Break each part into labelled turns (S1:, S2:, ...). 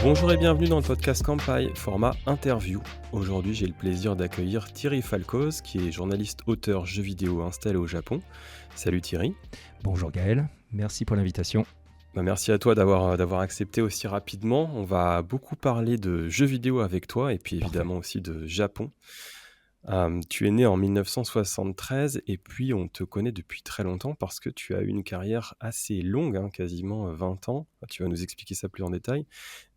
S1: Bonjour et bienvenue dans le podcast Kampai, format interview. Aujourd'hui, j'ai le plaisir d'accueillir Thierry Falcoz, qui est journaliste auteur jeux vidéo installé au Japon. Salut Thierry.
S2: Bonjour Gaël, merci pour l'invitation.
S1: Merci à toi d'avoir accepté aussi rapidement. On va beaucoup parler de jeux vidéo avec toi et puis évidemment aussi de Japon. Tu es né en 1973 et puis on te connaît depuis très longtemps parce que tu as eu une carrière assez longue, quasiment 20 ans. Tu vas nous expliquer ça plus en détail,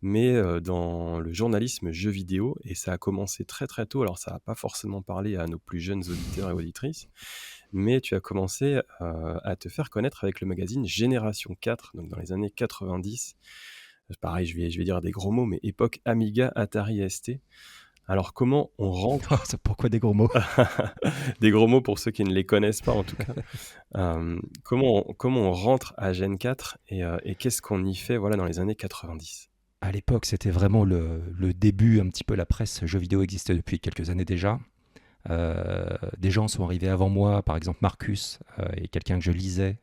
S1: mais dans le journalisme jeux vidéo, et ça a commencé très très tôt. Alors ça va pas forcément parler à nos plus jeunes auditeurs et auditrices, mais tu as commencé à te faire connaître avec le magazine Génération 4, donc dans les années 90. Pareil, je vais dire des gros mots, mais époque Amiga, Atari ST. Alors, comment on rentre...
S2: Pourquoi des gros mots?
S1: Des gros mots pour ceux qui ne les connaissent pas, en tout cas. Comment on rentre à Gen 4 et qu'est-ce qu'on y fait dans les années 90?
S2: À l'époque, c'était vraiment le début, un petit peu la presse jeux vidéo existait depuis quelques années déjà. Des gens sont arrivés avant moi, par exemple Marcus, et quelqu'un que je lisais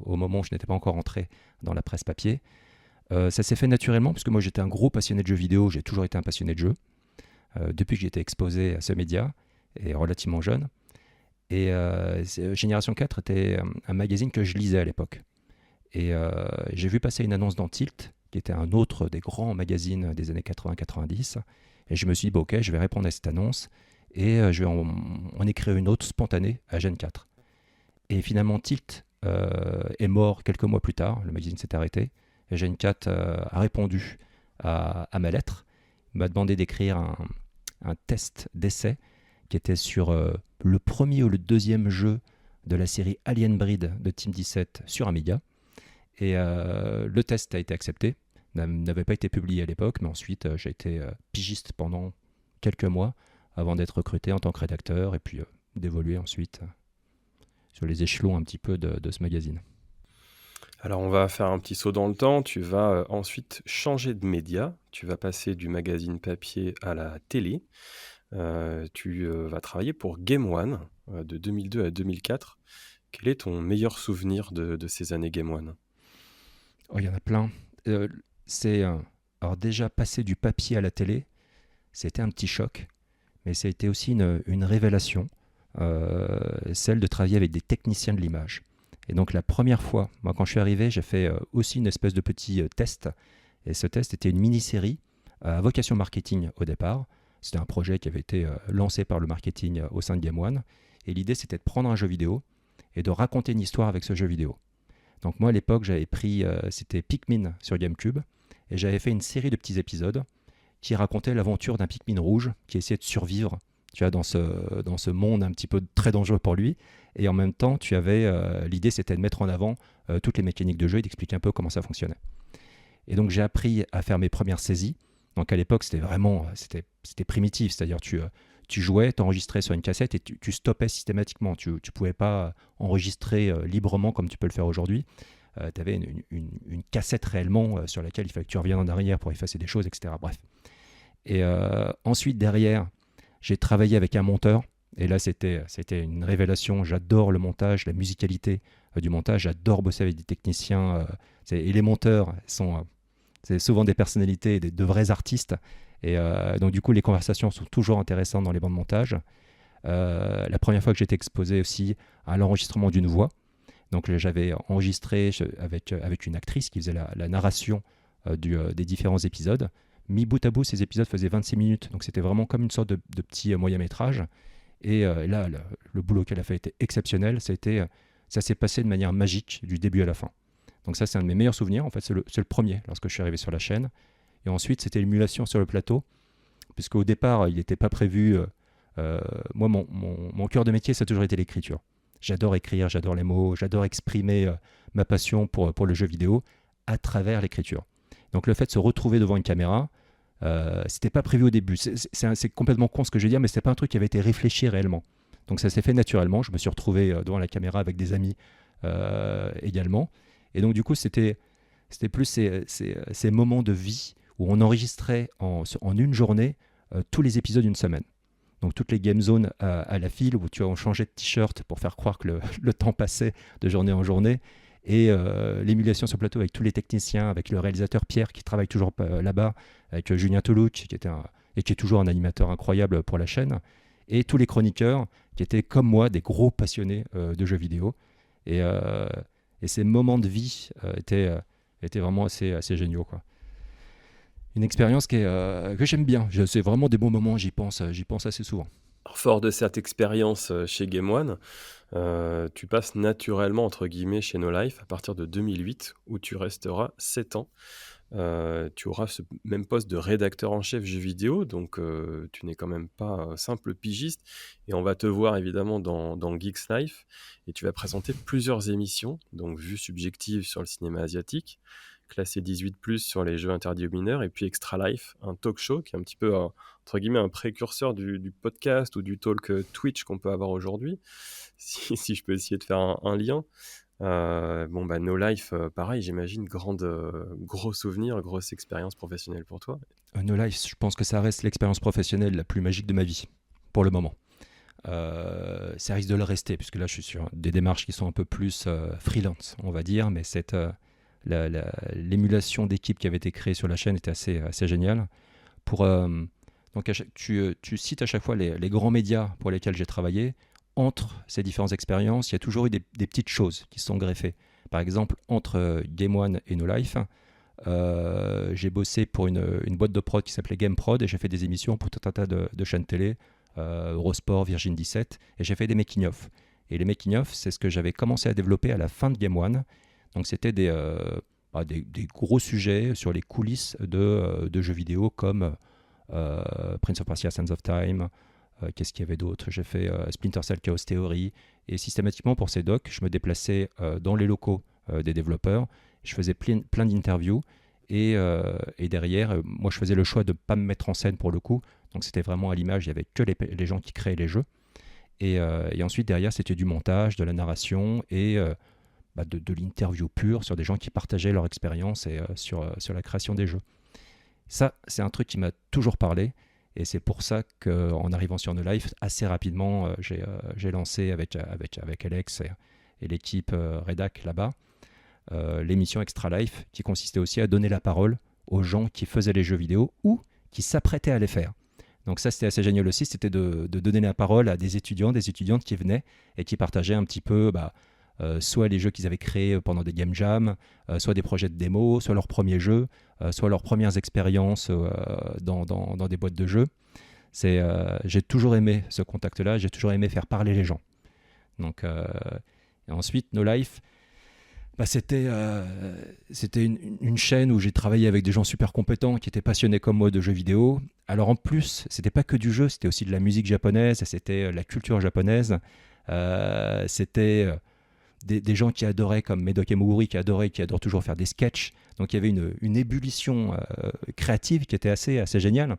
S2: au moment où je n'étais pas encore entré dans la presse papier. Ça s'est fait naturellement, parce que moi j'étais un gros passionné de jeux vidéo, j'ai toujours été un passionné de jeux. Depuis que j'ai été exposé à ce média, et relativement jeune. Et Génération 4 était un magazine que je lisais à l'époque. Et j'ai vu passer une annonce dans Tilt, qui était un autre des grands magazines des années 80-90. Et je me suis dit, ok, je vais répondre à cette annonce, et je vais en écrire une autre spontanée à Gen 4. Et finalement, Tilt est mort quelques mois plus tard, le magazine s'est arrêté, et Gen 4 a répondu à ma lettre. Il m'a demandé d'écrire un test d'essai qui était sur le premier ou le deuxième jeu de la série Alien Breed de Team 17 sur Amiga. Et le test a été accepté, n'avait pas été publié à l'époque, mais ensuite j'ai été pigiste pendant quelques mois avant d'être recruté en tant que rédacteur et puis d'évoluer ensuite sur les échelons un petit peu de ce magazine.
S1: Alors, on va faire un petit saut dans le temps. Tu vas ensuite changer de média. Tu vas passer du magazine papier à la télé. Tu vas travailler pour Game One de 2002 à 2004. Quel est ton meilleur souvenir de ces années Game One?
S2: Il y en a plein. Alors déjà, passer du papier à la télé, c'était un petit choc, mais ça a été aussi une révélation, celle de travailler avec des techniciens de l'image. Et donc la première fois, moi quand je suis arrivé, j'ai fait aussi une espèce de petit test. Et ce test était une mini-série à vocation marketing au départ. C'était un projet qui avait été lancé par le marketing au sein de Game One. Et l'idée, c'était de prendre un jeu vidéo et de raconter une histoire avec ce jeu vidéo. Donc moi, à l'époque, j'avais pris, c'était Pikmin sur GameCube. Et j'avais fait une série de petits épisodes qui racontaient l'aventure d'un Pikmin rouge qui essayait de survivre, tu vois, dans ce monde un petit peu très dangereux pour lui. Et en même temps, l'idée, c'était de mettre en avant toutes les mécaniques de jeu et d'expliquer un peu comment ça fonctionnait. Et donc, j'ai appris à faire mes premières saisies. Donc, à l'époque, c'était primitif. C'est-à-dire, tu jouais, tu enregistrais sur une cassette et tu stoppais systématiquement. Tu ne pouvais pas enregistrer librement comme tu peux le faire aujourd'hui. Tu avais une cassette réellement sur laquelle il fallait que tu reviennes en arrière pour effacer des choses, etc. Bref. Et ensuite, derrière, j'ai travaillé avec un monteur. Et là, c'était une révélation. J'adore le montage, la musicalité du montage. J'adore bosser avec des techniciens. Et les monteurs c'est souvent des personnalités, de vrais artistes. Et donc, du coup, les conversations sont toujours intéressantes dans les bancs de montage. La première fois que j'étais exposé aussi à l'enregistrement d'une voix. Donc, j'avais enregistré avec une actrice qui faisait la narration des différents épisodes. Mis bout à bout, ces épisodes faisaient 26 minutes. Donc, c'était vraiment comme une sorte de petit moyen-métrage. Et là, le boulot qu'elle a fait était exceptionnel. Ça s'est passé de manière magique du début à la fin. Donc ça, c'est un de mes meilleurs souvenirs. En fait, c'est le premier lorsque je suis arrivé sur la chaîne. Et ensuite, c'était l'émulation sur le plateau. Puisqu'au départ, il n'était pas prévu... moi, mon cœur de métier, ça a toujours été l'écriture. J'adore écrire, j'adore les mots, j'adore exprimer ma passion pour le jeu vidéo à travers l'écriture. Donc le fait de se retrouver devant une caméra, c'était pas prévu au début. C'est complètement con ce que je vais dire, mais c'était pas un truc qui avait été réfléchi réellement. Donc ça s'est fait naturellement. Je me suis retrouvé devant la caméra avec des amis également. Et donc du coup, c'était plus ces moments de vie où on enregistrait en une journée tous les épisodes d'une semaine. Donc toutes les game zones à la file où on changeait de t-shirt pour faire croire que le temps passait de journée en journée. Et l'émulation sur le plateau avec tous les techniciens, avec le réalisateur Pierre qui travaille toujours là-bas, avec Julien Toulouch et qui est toujours un animateur incroyable pour la chaîne, et tous les chroniqueurs qui étaient comme moi des gros passionnés de jeux vidéo. Et, euh, et ces moments de vie étaient vraiment assez géniaux, quoi. Une expérience que j'aime bien. C'est vraiment des bons moments, j'y pense assez souvent.
S1: Alors, fort de cette expérience chez Game One, tu passes naturellement, entre guillemets, chez No Life à partir de 2008, où tu resteras 7 ans. Tu auras ce même poste de rédacteur en chef jeux vidéo, donc tu n'es quand même pas simple pigiste. Et on va te voir évidemment dans Geeks Life, et tu vas présenter plusieurs émissions, donc Vue subjective sur le cinéma asiatique, classé 18+, sur les jeux interdits aux mineurs, et puis Extra Life, un talk show qui est un petit peu, entre guillemets, un précurseur du podcast ou du talk Twitch qu'on peut avoir aujourd'hui, si je peux essayer de faire un lien. No Life, pareil, j'imagine, gros souvenir, grosse expérience professionnelle pour toi.
S2: No Life, je pense que ça reste l'expérience professionnelle la plus magique de ma vie, pour le moment. Ça risque de le rester, puisque là je suis sur des démarches qui sont un peu plus freelance, on va dire, mais l'émulation d'équipe qui avait été créée sur la chaîne était assez géniale. Donc tu cites à chaque fois les grands médias pour lesquels j'ai travaillé. Entre ces différentes expériences, il y a toujours eu des petites choses qui se sont greffées. Par exemple, entre Game One et No Life, j'ai bossé pour une boîte de prod qui s'appelait Game Prod, et j'ai fait des émissions pour tout un tas de chaînes télé, Eurosport, Virgin 17, et j'ai fait des making-of. Et les making-of, c'est ce que j'avais commencé à développer à la fin de Game One. Donc c'était des gros sujets sur les coulisses de jeux vidéo comme Prince of Persia, Sands of Time. Qu'est-ce qu'il y avait d'autre? J'ai fait Splinter Cell Chaos Theory, et systématiquement pour ces docs, je me déplaçais dans les locaux des développeurs, je faisais plein d'interviews, et derrière, moi je faisais le choix de ne pas me mettre en scène pour le coup, donc c'était vraiment à l'image, il n'y avait que les gens qui créaient les jeux, et ensuite derrière c'était du montage, de la narration, et de l'interview pure sur des gens qui partageaient leur expérience et sur la création des jeux. Ça, c'est un truc qui m'a toujours parlé. Et c'est pour ça qu'en arrivant sur No Life, assez rapidement, j'ai lancé avec Alex et l'équipe Redac là-bas, l'émission Extra Life, qui consistait aussi à donner la parole aux gens qui faisaient les jeux vidéo ou qui s'apprêtaient à les faire. Donc ça, c'était assez génial aussi, c'était de donner la parole à des étudiants, des étudiantes qui venaient et qui partageaient un petit peu soit les jeux qu'ils avaient créés pendant des game jams, soit des projets de démo, soit leurs premiers jeux, soit leurs premières expériences dans des boîtes de jeux. J'ai toujours aimé ce contact-là, j'ai toujours aimé faire parler les gens. Donc, et ensuite, No Life, c'était une chaîne où j'ai travaillé avec des gens super compétents qui étaient passionnés comme moi de jeux vidéo. Alors en plus, c'était pas que du jeu, c'était aussi de la musique japonaise, c'était la culture japonaise, c'était des gens qui adoraient, comme Medoc Emoguri, qui adore toujours faire des sketchs. Donc il y avait une ébullition créative qui était assez géniale.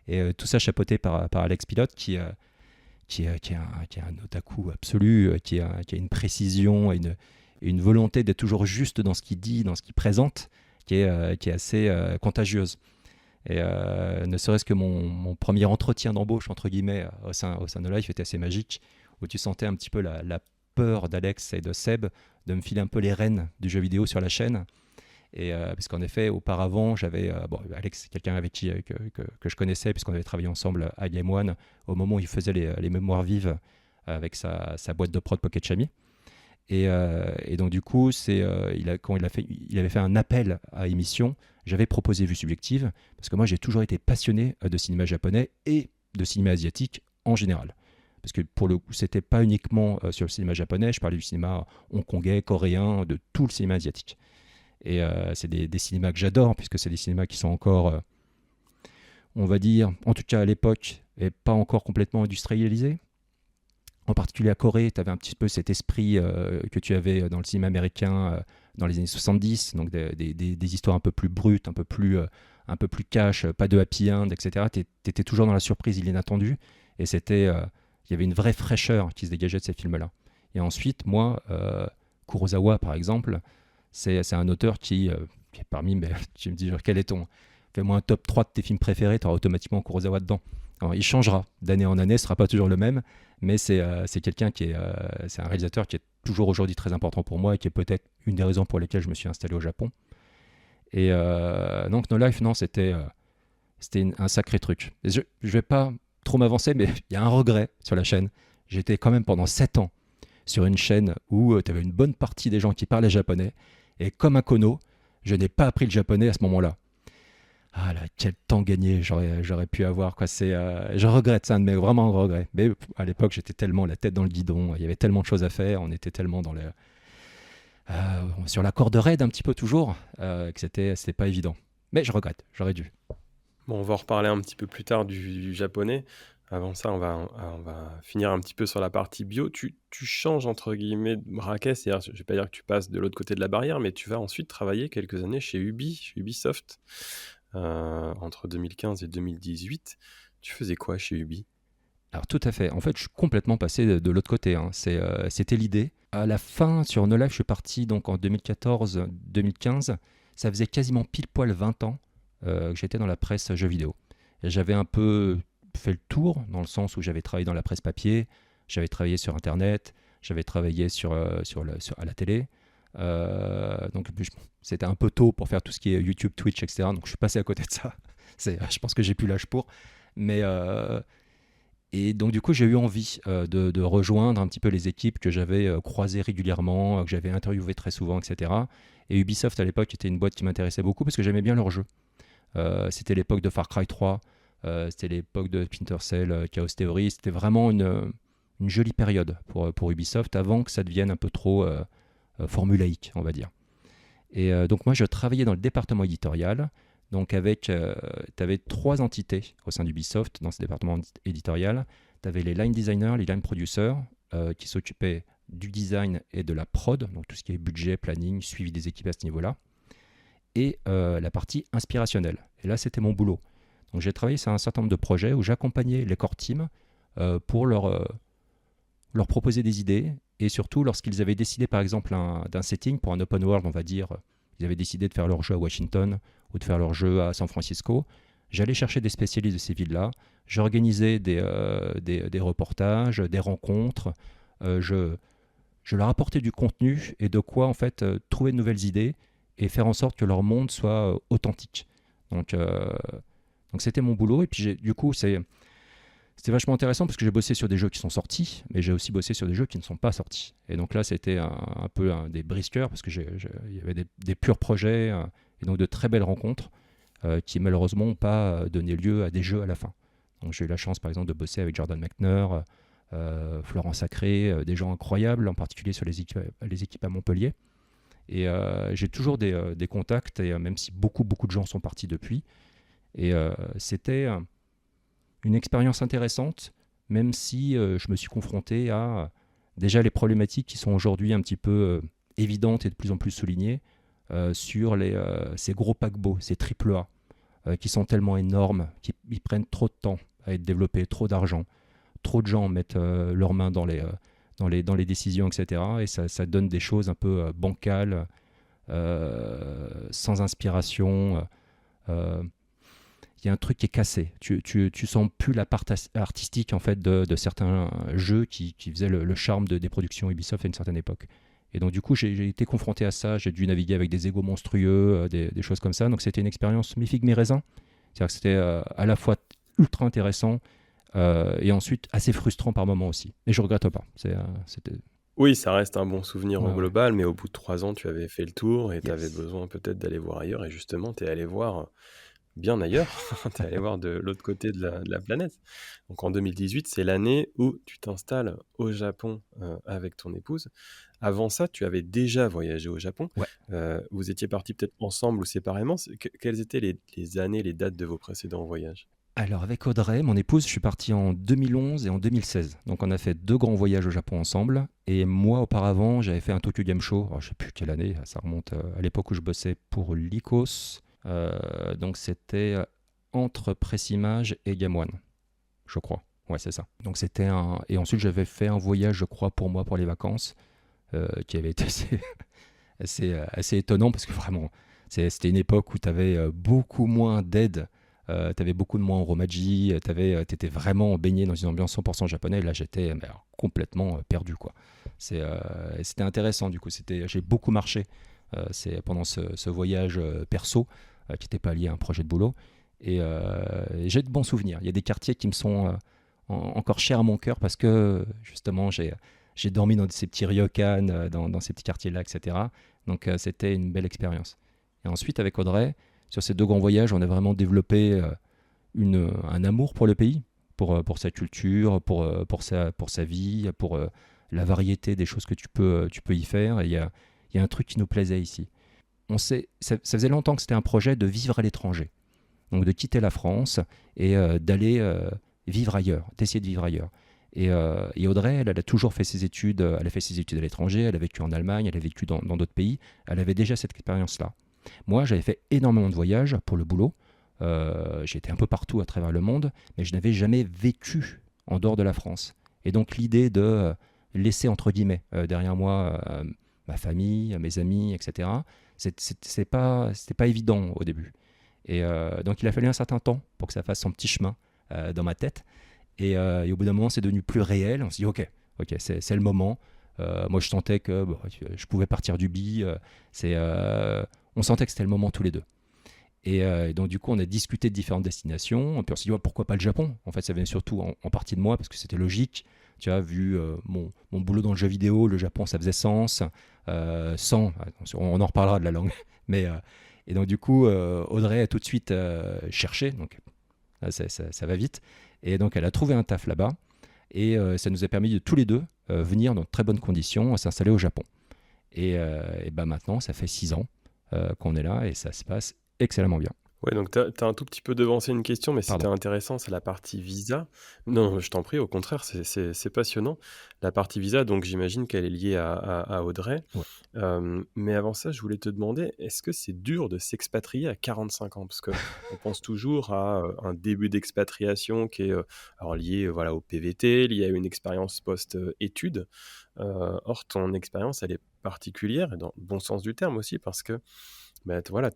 S2: Et tout ça chapeauté par Alex Pilote, qui est un otaku absolu, qui a une précision et une volonté d'être toujours juste dans ce qu'il dit, dans ce qu'il présente, qui est assez contagieuse. Et ne serait-ce que mon premier entretien d'embauche, entre guillemets, au sein de Life était assez magique, où tu sentais un petit peu la peur d'Alex et de Seb de me filer un peu les rênes du jeu vidéo sur la chaîne. Et parce qu'en effet, auparavant, j'avais Alex, quelqu'un avec qui que je connaissais, puisqu'on avait travaillé ensemble à Game One au moment où il faisait les mémoires vives avec sa boîte de prod Pocket Chami. Et donc du coup, quand il avait fait un appel à émission, j'avais proposé Vue subjective, parce que moi j'ai toujours été passionné de cinéma japonais et de cinéma asiatique en général. Parce que pour le coup, c'était pas uniquement sur le cinéma japonais, je parlais du cinéma hongkongais, coréen, de tout le cinéma asiatique. Et c'est des cinémas que j'adore, puisque c'est des cinémas qui sont encore, on va dire, en tout cas à l'époque, et pas encore complètement industrialisés. En particulier à Corée, tu avais un petit peu cet esprit que tu avais dans le cinéma américain dans les années 70, donc des histoires un peu plus brutes, un peu plus cash, pas de happy end, etc. Tu étais toujours dans la surprise, l'inattendu, et il y avait une vraie fraîcheur qui se dégageait de ces films-là. Et ensuite, moi, Kurosawa, par exemple, c'est un auteur qui est parmi mes... Tu me dis, quel est fais-moi un top 3 de tes films préférés, tu auras automatiquement Kurosawa dedans. Alors, il changera d'année en année, ce ne sera pas toujours le même, mais c'est quelqu'un c'est un réalisateur qui est toujours aujourd'hui très important pour moi et qui est peut-être une des raisons pour lesquelles je me suis installé au Japon. Et donc No Life, non, c'était un sacré truc. Et je ne vais pas trop m'avancer, mais il y a un regret sur la chaîne. J'étais quand même pendant 7 ans sur une chaîne où tu avais une bonne partie des gens qui parlaient japonais, et comme un kono, je n'ai pas appris le japonais à ce moment-là. Ah là, quel temps gagné j'aurais pu avoir, quoi. Je regrette ça, mais vraiment un regret. Mais à l'époque, j'étais tellement la tête dans le guidon, il y avait tellement de choses à faire, on était tellement sur la corde raide un petit peu toujours, que c'était pas évident. Mais je regrette, j'aurais dû.
S1: Bon, on va en reparler un petit peu plus tard du japonais. Avant ça, on va finir un petit peu sur la partie bio. Tu changes entre guillemets de braquet, c'est-à-dire, je vais pas dire que tu passes de l'autre côté de la barrière, mais tu vas ensuite travailler quelques années chez Ubisoft, entre 2015 et 2018. Tu faisais quoi chez Ubi?
S2: Alors tout à fait. En fait, je suis complètement passé de l'autre côté, hein. C'était l'idée. À la fin, sur No Life, je suis parti donc en 2014-2015. Ça faisait quasiment pile poil 20 ans que j'étais dans la presse jeux vidéo. Et j'avais un peu fait le tour, dans le sens où j'avais travaillé dans la presse papier, j'avais travaillé sur Internet, j'avais travaillé à la télé. Donc c'était un peu tôt pour faire tout ce qui est YouTube, Twitch, etc. Donc je suis passé à côté de ça. Je pense que j'ai plus l'âge pour. Mais et donc du coup j'ai eu envie de rejoindre un petit peu les équipes que j'avais croisées régulièrement, que j'avais interviewées très souvent, etc. Et Ubisoft à l'époque était une boîte qui m'intéressait beaucoup parce que j'aimais bien leurs jeux. C'était l'époque de Far Cry 3, c'était l'époque de Splinter Cell, Chaos Theory. C'était vraiment une jolie période pour Ubisoft avant que ça devienne un peu trop formulaïque, on va dire. Et donc moi je travaillais dans le département éditorial. Donc tu avais 3 entités au sein d'Ubisoft dans ce département éditorial. Tu avais les line designers, les line producers qui s'occupaient du design et de la prod, donc tout ce qui est budget, planning, suivi des équipes à ce niveau-là, et la partie inspirationnelle. Et là c'était mon boulot. Donc j'ai travaillé sur un certain nombre de projets où j'accompagnais les core teams pour leur proposer des idées, et surtout lorsqu'ils avaient décidé par exemple d'un setting pour un open world, on va dire, ils avaient décidé de faire leur jeu à Washington ou de faire leur jeu à San Francisco. J'allais chercher des spécialistes de ces villes-là, j'organisais des reportages, des rencontres, je leur apportais du contenu et de quoi en fait trouver de nouvelles idées et faire en sorte que leur monde soit authentique. Donc c'était mon boulot, et puis du coup c'était vachement intéressant parce que j'ai bossé sur des jeux qui sont sortis, mais j'ai aussi bossé sur des jeux qui ne sont pas sortis. Et donc là, c'était un peu des brisqueurs parce que il y avait des purs projets et donc de très belles rencontres qui malheureusement n'ont pas donné lieu à des jeux à la fin. Donc j'ai eu la chance par exemple de bosser avec Jordan Mechner, Florent Sacré, des gens incroyables, en particulier sur les équipes à Montpellier. Et j'ai toujours des contacts, et même si beaucoup de gens sont partis depuis. Et c'était une expérience intéressante, même si je me suis confronté à déjà les problématiques qui sont aujourd'hui un petit peu évidentes et de plus en plus soulignées sur ces gros paquebots, ces AAA, qui sont tellement énormes, ils prennent trop de temps à être développés, trop d'argent, trop de gens mettent leurs mains dans les décisions, etc. Et ça donne des choses un peu bancales, sans inspiration. Il y a un truc qui est cassé. Tu sens plus la part artistique en fait de certains jeux qui faisaient le charme des productions Ubisoft à une certaine époque. Et donc du coup, j'ai été confronté à ça. J'ai dû naviguer avec des égos monstrueux, des choses comme ça. Donc c'était une expérience mi-figue mi-raisin. C'est-à-dire que c'était à la fois ultra intéressant et ensuite assez frustrant par moments aussi. Et je regrette pas. C'était...
S1: Oui, ça reste un bon souvenir au
S2: Ouais.
S1: global, mais au bout de 3 ans, tu avais fait le tour et tu avais
S2: Yes.
S1: besoin peut-être d'aller voir ailleurs. Et justement, tu es allé voir bien ailleurs. Tu es allé voir de l'autre côté de la planète. Donc en 2018, c'est l'année où tu t'installes au Japon avec ton épouse. Avant ça, tu avais déjà voyagé au Japon.
S2: Ouais.
S1: Vous étiez partis peut-être ensemble ou séparément. Quelles étaient les années, les dates de vos précédents voyages?
S2: Alors avec Audrey, mon épouse, je suis parti en 2011 et en 2016. Donc on a fait 2 grands voyages au Japon ensemble. Et moi auparavant, j'avais fait un Tokyo Game Show. Alors, je ne sais plus quelle année, ça remonte à l'époque où je bossais pour Lycos. Donc c'était entre Pressimage et Game One, je crois. Ouais, c'est ça. Donc c'était et ensuite j'avais fait un voyage, je crois, pour moi, pour les vacances, qui avait été assez étonnant parce que vraiment, C'était une époque où tu avais beaucoup moins d'aide, tu avais beaucoup de moins en romaji, tu étais vraiment baigné dans une ambiance 100% japonais. Là, j'étais alors, complètement perdu, quoi. C'était intéressant, du coup. J'ai beaucoup marché c'est pendant ce voyage perso qui n'était pas lié à un projet de boulot. Et j'ai de bons souvenirs. Il y a des quartiers qui me sont encore chers à mon cœur parce que justement j'ai dormi dans ces petits ryokan, dans ces petits quartiers-là, etc. Donc c'était une belle expérience. Et ensuite avec Audrey, sur ces 2 grands voyages, on a vraiment développé un amour pour le pays, pour sa culture, pour sa vie, pour la variété des choses que tu peux y faire. Et il y a un truc qui nous plaisait ici. Ça faisait longtemps que c'était un projet de vivre à l'étranger. Donc de quitter la France et d'aller vivre ailleurs, d'essayer de vivre ailleurs. Et Audrey, elle a toujours fait ses études, elle a fait ses études à l'étranger, elle a vécu en Allemagne, elle a vécu dans d'autres pays, elle avait déjà cette expérience-là. Moi, j'avais fait énormément de voyages pour le boulot, j'étais un peu partout à travers le monde, mais je n'avais jamais vécu en dehors de la France. Et donc l'idée de laisser, entre guillemets, derrière moi ma famille, mes amis, etc., c'était pas évident au début. Et donc il a fallu un certain temps pour que ça fasse son petit chemin dans ma tête. Et au bout d'un moment, c'est devenu plus réel. On s'est dit, ok, c'est le moment. Moi, je sentais que je pouvais partir du billes. On sentait que c'était le moment tous les deux. Et donc, du coup, on a discuté de différentes destinations. Puis on s'est dit, ouais, pourquoi pas le Japon? En fait, ça venait surtout en partie de moi parce que c'était logique. Tu as vu mon boulot dans le jeu vidéo, le Japon, ça faisait sens. On en reparlera de la langue. Et donc, du coup, Audrey a tout de suite cherché. Donc, là, ça va vite. Et donc, elle a trouvé un taf là-bas. Et ça nous a permis de tous les deux venir dans de très bonnes conditions, s'installer au Japon. Et maintenant, ça fait 6 ans qu'on est là et ça se passe excellemment bien.
S1: Ouais, donc tu as un tout petit peu devancé une question, mais c'était
S2: Pardon.
S1: intéressant, c'est la partie visa. Non, je t'en prie, au contraire, c'est passionnant. La partie visa, donc j'imagine qu'elle est liée à Audrey.
S2: Ouais.
S1: Mais avant ça, je voulais te demander, est-ce que c'est dur de s'expatrier à 45 ans? Parce qu'on pense toujours à un début d'expatriation qui est alors lié voilà, au PVT, lié à une expérience post-études. Or, ton expérience, elle est particulière, et dans le bon sens du terme aussi, parce que bah, voilà,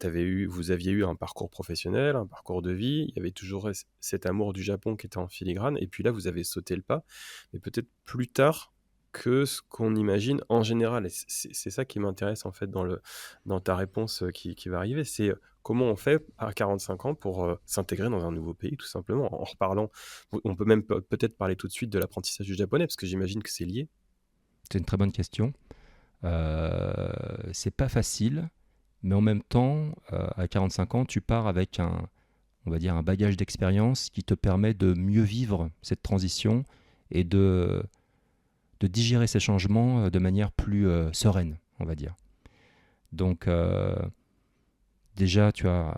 S1: vous aviez eu un parcours professionnel, un parcours de vie, il y avait toujours cet amour du Japon qui était en filigrane, et puis là, vous avez sauté le pas, mais peut-être plus tard que ce qu'on imagine en général. Et c'est ça qui m'intéresse en fait dans ta réponse qui va arriver, c'est comment on fait à 45 ans pour s'intégrer dans un nouveau pays, tout simplement, en reparlant. On peut même peut-être parler tout de suite de l'apprentissage du japonais, parce que j'imagine que c'est lié.
S2: C'est une très bonne question. C'est pas facile, mais en même temps, à 45 ans, tu pars avec on va dire un bagage d'expérience qui te permet de mieux vivre cette transition et de digérer ces changements de manière plus sereine, on va dire. Donc, déjà, t'es un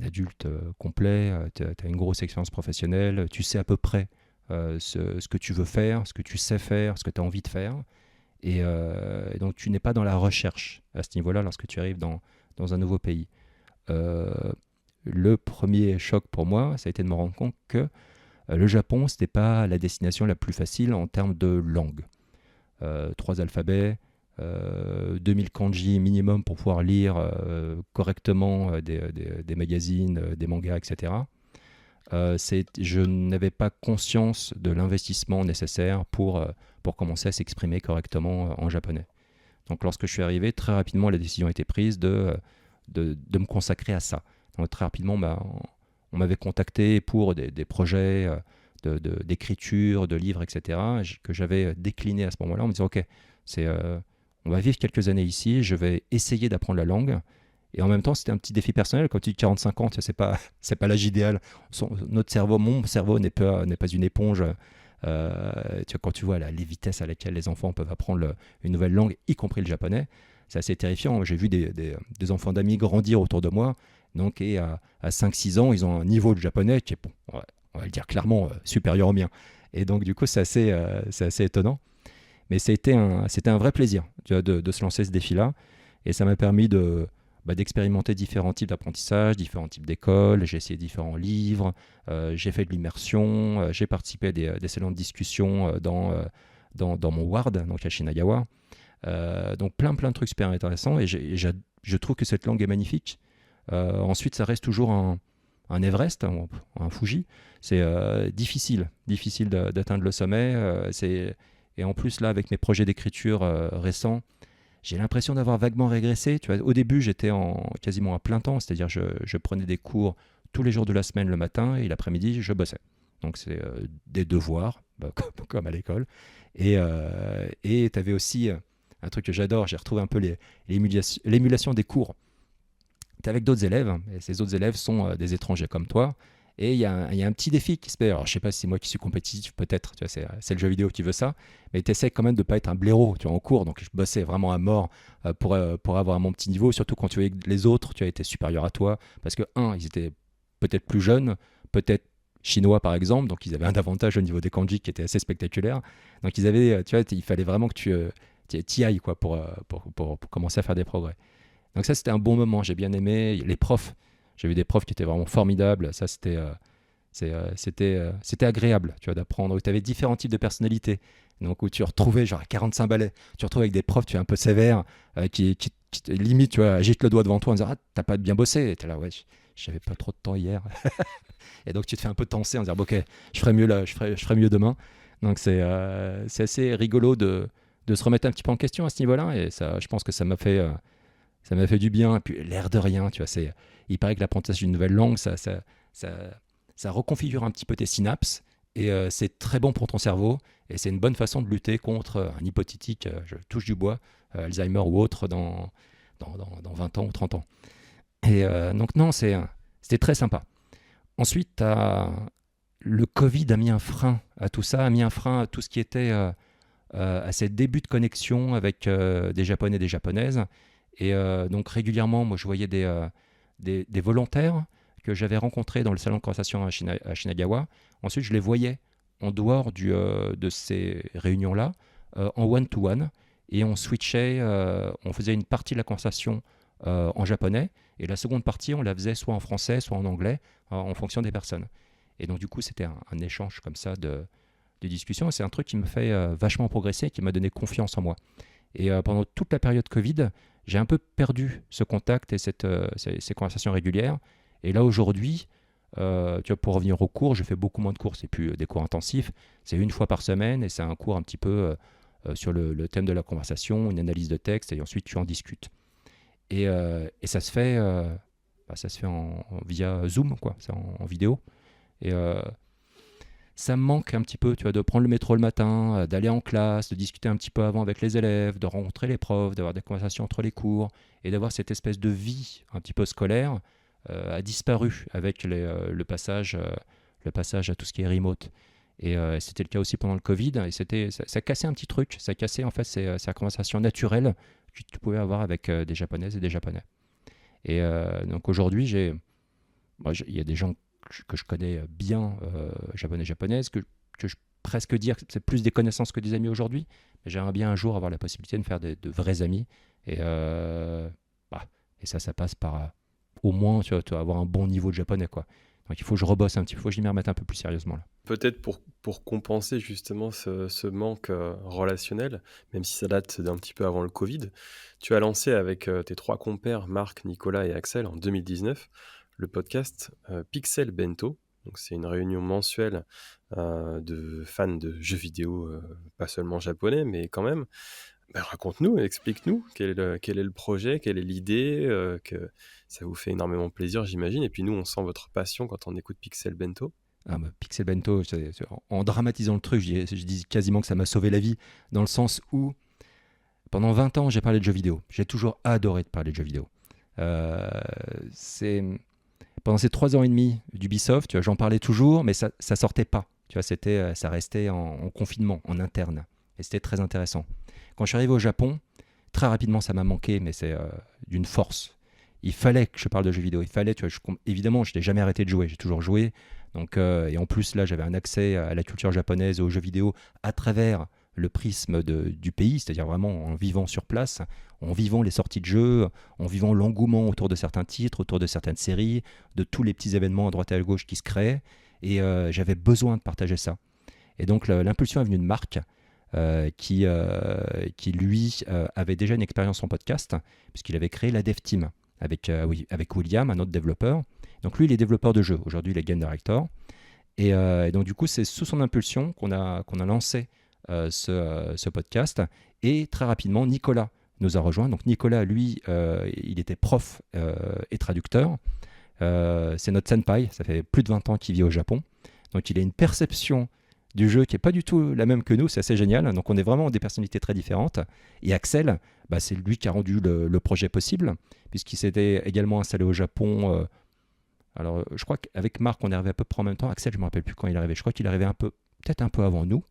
S2: adulte complet, tu as une grosse expérience professionnelle, tu sais à peu près ce que tu veux faire, ce que tu sais faire, ce que tu as envie de faire. Et donc, tu n'es pas dans la recherche à ce niveau-là lorsque tu arrives dans un nouveau pays. Le premier choc pour moi, ça a été de me rendre compte que le Japon, ce n'était pas la destination la plus facile en termes de langue. 3 alphabets, 2000 kanji minimum pour pouvoir lire correctement des magazines, des mangas, etc. Je n'avais pas conscience de l'investissement nécessaire pour commencer à s'exprimer correctement en japonais. Donc lorsque je suis arrivé, très rapidement la décision a été prise de me consacrer à ça. Donc très rapidement, on m'avait contacté pour des projets d'écriture, de livres, etc., que j'avais décliné à ce moment-là en me disant, ok, on va vivre quelques années ici, je vais essayer d'apprendre la langue. Et en même temps, c'était un petit défi personnel. Quand tu dis 45 ans, c'est pas l'âge idéal. Mon cerveau n'est pas une éponge. Quand tu vois les vitesses à laquelle les enfants peuvent apprendre une nouvelle langue, y compris le japonais, c'est assez terrifiant. J'ai vu des enfants d'amis grandir autour de moi. Donc, et à 5-6 ans, ils ont un niveau de japonais qui est, bon, on va le dire clairement, supérieur au mien. Et donc, du coup, c'est assez étonnant. Mais c'était un vrai plaisir de se lancer ce défi-là. Et ça m'a permis d'expérimenter différents types d'apprentissage, différents types d'écoles. J'ai essayé différents livres, j'ai fait de l'immersion, j'ai participé à des salons de discussion dans mon ward, donc à Shinagawa. Donc plein de trucs super intéressants et je trouve que cette langue est magnifique. Ensuite, ça reste toujours un Everest, un Fuji. C'est difficile d'atteindre le sommet. Et en plus, là, avec mes projets d'écriture récents, j'ai l'impression d'avoir vaguement régressé. Tu vois, au début, j'étais quasiment à plein temps, c'est-à-dire je prenais des cours tous les jours de la semaine le matin et l'après-midi, je bossais. Donc, c'est des devoirs, comme à l'école. Et tu avais aussi un truc que j'adore, j'ai retrouvé un peu l'émulation des cours. Tu es avec d'autres élèves, et ces autres élèves sont des étrangers comme toi. Et il y a un petit défi qui se fait. Alors, je ne sais pas si c'est moi qui suis compétitif, peut-être, tu vois, c'est le jeu vidéo qui veut ça, mais tu essaies quand même de ne pas être un blaireau tu vois, en cours. Donc, je bossais vraiment à mort pour avoir mon petit niveau, surtout quand tu voyais que les autres, tu as été supérieurs à toi, parce que, ils étaient peut-être plus jeunes, peut-être chinois par exemple, donc ils avaient un avantage au niveau des kanji qui était assez spectaculaire. Donc, ils avaient, tu vois, il fallait vraiment que tu y ailles quoi, pour commencer à faire des progrès. Donc, ça, c'était un bon moment, j'ai bien aimé. Les profs, j'ai vu des profs qui étaient vraiment formidables. Ça, c'était agréable, tu vois, d'apprendre. Tu avais différents types de personnalités. Donc, où tu retrouvais, genre, à 45 balais, tu retrouvais avec des profs, tu es un peu sévères, qui limite, tu vois, agitent le doigt devant toi en disant « Ah, t'as pas bien bossé ?» Et t'es là « Ouais, j'avais pas trop de temps hier. » Et donc, tu te fais un peu tenser en disant « Ok, je ferai mieux là, je ferai mieux demain. » Donc, c'est assez rigolo de se remettre un petit peu en question à ce niveau-là. Et ça, je pense que ça m'a fait du bien. Et puis, l'air de rien, tu vois, il paraît que l'apprentissage d'une nouvelle langue, ça reconfigure un petit peu tes synapses et c'est très bon pour ton cerveau et c'est une bonne façon de lutter contre un hypothétique, je touche du bois, Alzheimer ou autre dans 20 ans ou 30 ans. Et donc non, c'était très sympa. Ensuite, le Covid a mis un frein à tout ça, a mis un frein à tout ce qui était à ces débuts de connexion avec des Japonais et des Japonaises. Et donc régulièrement, moi je voyais des volontaires que j'avais rencontrés dans le salon de conversation à Shinagawa. Ensuite, je les voyais en dehors de ces réunions-là, en one-to-one, et on switchait, on faisait une partie de la conversation en japonais, et la seconde partie, on la faisait soit en français, soit en anglais, en fonction des personnes. Et donc du coup, c'était un échange comme ça de discussions, et c'est un truc qui me fait vachement progresser, qui m'a donné confiance en moi. Et pendant toute la période Covid, j'ai un peu perdu ce contact et ces conversations régulières. Et là, aujourd'hui, tu vois, pour revenir au cours, je fais beaucoup moins de cours. C'est plus des cours intensifs. C'est une fois par semaine et c'est un cours un petit peu sur le thème de la conversation, une analyse de texte et ensuite tu en discutes. Et ça se fait, via Zoom, quoi. C'est en vidéo. Et ça me manque un petit peu, tu vois, de prendre le métro le matin, d'aller en classe, de discuter un petit peu avant avec les élèves, de rencontrer les profs, d'avoir des conversations entre les cours et d'avoir cette espèce de vie un petit peu scolaire a disparu avec le passage à tout ce qui est remote. Et c'était le cas aussi pendant le Covid. Et ça cassait un petit truc. Ça cassait en fait ces conversations naturelles que tu pouvais avoir avec des Japonaises et des Japonais. Et donc aujourd'hui, il y a des gens que je connais bien, japonais, japonaises, que je presque dire que c'est plus des connaissances que des amis aujourd'hui. Mais j'aimerais bien un jour avoir la possibilité de faire de vrais amis. Et ça passe par au moins tu vois, avoir un bon niveau de japonais, quoi. Donc il faut que je rebosse un petit peu, il faut que je m'y remette un peu plus sérieusement là.
S1: Peut-être pour compenser justement ce manque relationnel, même si ça date d'un petit peu avant le Covid, tu as lancé avec tes 3 compères, Marc, Nicolas et Axel, en 2019, le podcast Pixel Bento. Donc c'est une réunion mensuelle de fans de jeux vidéo, pas seulement japonais, mais quand même. Raconte-nous, explique-nous quel est le projet, quelle est l'idée, que ça vous fait énormément plaisir, j'imagine. Et puis nous, on sent votre passion quand on écoute Pixel Bento.
S2: Pixel Bento, en dramatisant le truc, je dis quasiment que ça m'a sauvé la vie, dans le sens où pendant 20 ans, j'ai parlé de jeux vidéo. J'ai toujours adoré de parler de jeux vidéo. Pendant ces 3 ans et demi d'Ubisoft, tu vois, j'en parlais toujours, mais ça sortait pas. Tu vois, ça restait en confinement, en interne. Et c'était très intéressant. Quand je suis arrivé au Japon, très rapidement, ça m'a manqué, mais c'est d'une force. Il fallait que je parle de jeux vidéo. Il fallait, tu vois, évidemment, je n'ai jamais arrêté de jouer. J'ai toujours joué. Donc, et en plus, là, j'avais un accès à la culture japonaise et aux jeux vidéo à travers le prisme du pays, c'est-à-dire vraiment en vivant sur place, en vivant les sorties de jeux, en vivant l'engouement autour de certains titres, autour de certaines séries, de tous les petits événements à droite et à gauche qui se créaient. Et j'avais besoin de partager ça. Et donc, l'impulsion est venue de Marc, qui lui avait déjà une expérience en podcast, puisqu'il avait créé la Dev Team avec William, un autre développeur. Donc lui, il est développeur de jeux. Aujourd'hui, il est game director. Et donc, du coup, c'est sous son impulsion qu'on a lancé ce podcast. Et très rapidement, Nicolas nous a rejoints. Donc, Nicolas, lui, il était prof et traducteur. C'est notre senpai. Ça fait plus de 20 ans qu'il vit au Japon. Donc, il a une perception du jeu qui n'est pas du tout la même que nous. C'est assez génial. Donc, on est vraiment des personnalités très différentes. Et Axel, c'est lui qui a rendu le projet possible, puisqu'il s'était également installé au Japon. Alors, je crois qu'avec Marc, on est arrivé à peu près en même temps. Axel, je ne me rappelle plus quand il est arrivé. Je crois qu'il est arrivé peut-être un peu avant nous.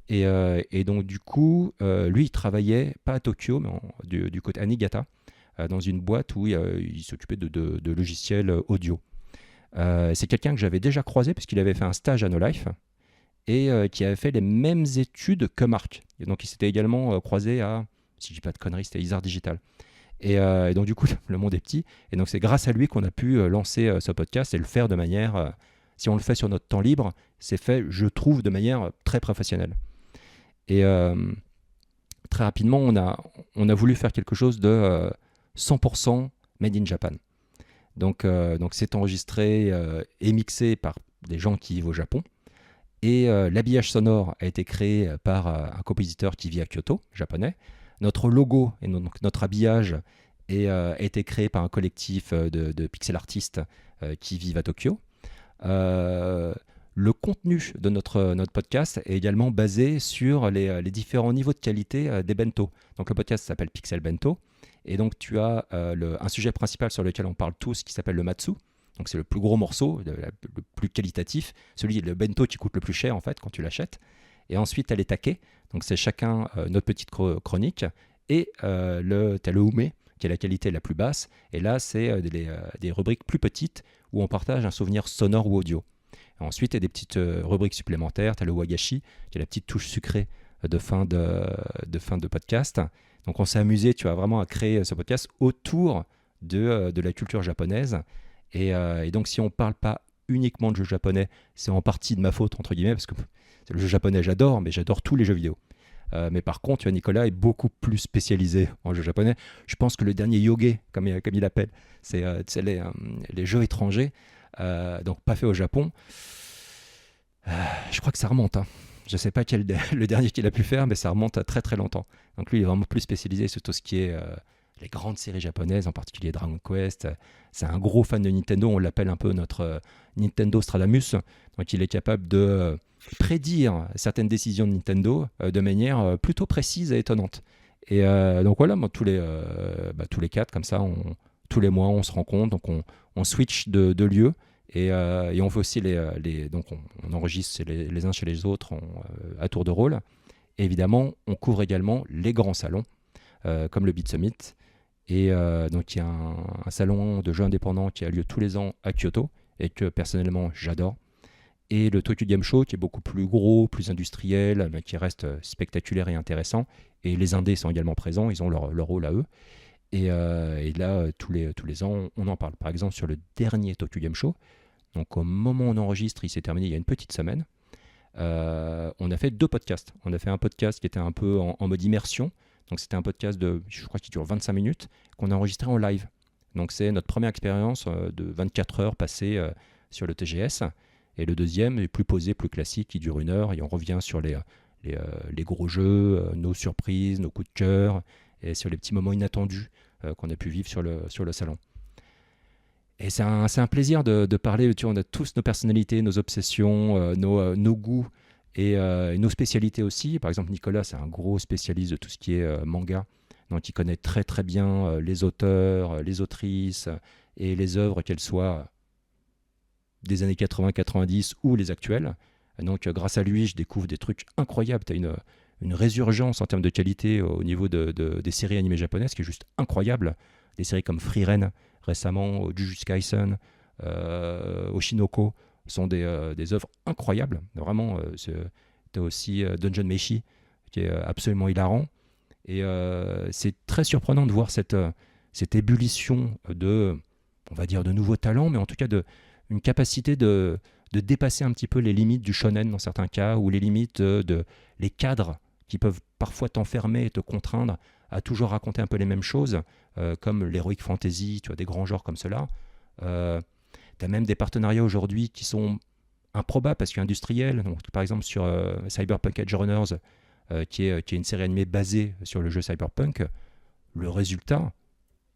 S2: Et donc, du coup, lui, il travaillait, pas à Tokyo, mais du côté à Niigata, dans une boîte où il s'occupait de logiciels audio. C'est quelqu'un que j'avais déjà croisé, puisqu'il avait fait un stage à No Life, et qui avait fait les mêmes études que Marc. Et donc, il s'était également croisé à, si je ne dis pas de conneries, c'était Isard Digital. Et donc, du coup, le monde est petit. Et donc, c'est grâce à lui qu'on a pu lancer ce podcast et le faire de manière, si on le fait sur notre temps libre, c'est fait, je trouve, de manière très professionnelle. Et très rapidement, on a voulu faire quelque chose de 100% made in Japan. Donc c'est enregistré et mixé par des gens qui vivent au Japon. Et l'habillage sonore a été créé par un compositeur qui vit à Kyoto, japonais. Notre logo et notre habillage a été créé par un collectif de pixel artistes qui vivent à Tokyo. Le contenu de notre podcast est également basé sur les différents niveaux de qualité des bento. Donc le podcast s'appelle Pixel Bento. Et donc tu as un sujet principal sur lequel on parle tous qui s'appelle le matsu. Donc c'est le plus gros morceau, le plus qualitatif, le bento qui coûte le plus cher en fait quand tu l'achètes. Et ensuite, tu as les take, donc c'est chacun notre petite chronique. Et t'as le ume, qui est la qualité la plus basse. Et là, c'est des rubriques plus petites où on partage un souvenir sonore ou audio. Et ensuite, tu as des petites rubriques supplémentaires. Tu as le wagashi, qui est la petite touche sucrée de fin de podcast. Donc on s'est amusé, tu vois, vraiment à créer ce podcast autour de la culture japonaise. Et donc, si on ne parle pas uniquement de jeux japonais, c'est en partie de ma faute, entre guillemets, parce que le jeu japonais, j'adore, mais j'adore tous les jeux vidéo. Mais par contre, tu vois, Nicolas est beaucoup plus spécialisé en jeux japonais. Je pense que le dernier yoge, comme il appelle, c'est les jeux étrangers, donc pas fait au Japon. Je crois que ça remonte. Je ne sais pas le dernier qu'il a pu faire, mais ça remonte à très très longtemps. Donc lui, il est vraiment plus spécialisé sur tout ce qui est les grandes séries japonaises, en particulier Dragon Quest. C'est un gros fan de Nintendo, on l'appelle un peu notre Nintendo Stradamus. Donc il est capable de prédire certaines décisions de Nintendo de manière plutôt précise et étonnante. Et donc voilà, tous les quatre, comme ça, tous les mois, on se rencontre, donc on switch de lieu. Et on fait aussi donc on enregistre les uns chez les autres à tour de rôle. Et évidemment, on couvre également les grands salons, comme le Beat Summit. Et donc il y a un salon de jeux indépendants qui a lieu tous les ans à Kyoto et que personnellement j'adore. Et le Tokyo Game Show qui est beaucoup plus gros, plus industriel, mais qui reste spectaculaire et intéressant. Et les indés sont également présents, ils ont leur rôle à eux. Et là, tous les ans, on en parle. Par exemple, sur le dernier Tokyo Game Show, donc au moment où on enregistre, il s'est terminé il y a une petite semaine, on a fait 2 podcasts. On a fait un podcast qui était un peu en mode immersion. Donc c'était un podcast je crois qu'il dure 25 minutes, qu'on a enregistré en live. Donc c'est notre première expérience de 24 heures passées sur le TGS. Et le deuxième est plus posé, plus classique, qui dure 1 heure. Et on revient sur les gros jeux, nos surprises, nos coups de cœur, et sur les petits moments inattendus qu'on a pu vivre sur le salon. Et c'est un plaisir de parler. Tu vois, on a tous nos personnalités, nos obsessions, nos goûts et nos spécialités aussi. Par exemple, Nicolas, c'est un gros spécialiste de tout ce qui est manga. Donc, il connaît très très bien les auteurs, les autrices et les œuvres, qu'elles soient des années 80-90 ou les actuelles. Donc, grâce à lui, je découvre des trucs incroyables. Tu as une résurgence en termes de qualité au niveau des séries animées japonaises qui est juste incroyable. Des séries comme Frieren, récemment, Jujutsu Kaisen, Oshinoko, sont des œuvres incroyables. Vraiment, tu as aussi Dungeon Meshi, qui est absolument hilarant. Et c'est très surprenant de voir cette ébullition on va dire, de nouveaux talents, mais en tout cas une capacité de dépasser un petit peu les limites du shonen dans certains cas, ou les limites les cadres qui peuvent parfois t'enfermer et te contraindre à toujours raconter un peu les mêmes choses, comme l'heroic fantasy, tu vois, des grands genres comme cela. Tu as même des partenariats aujourd'hui qui sont improbables parce qu'industriels. Donc, par exemple, sur Cyberpunk Edge Runners, qui est une série animée basée sur le jeu Cyberpunk, le résultat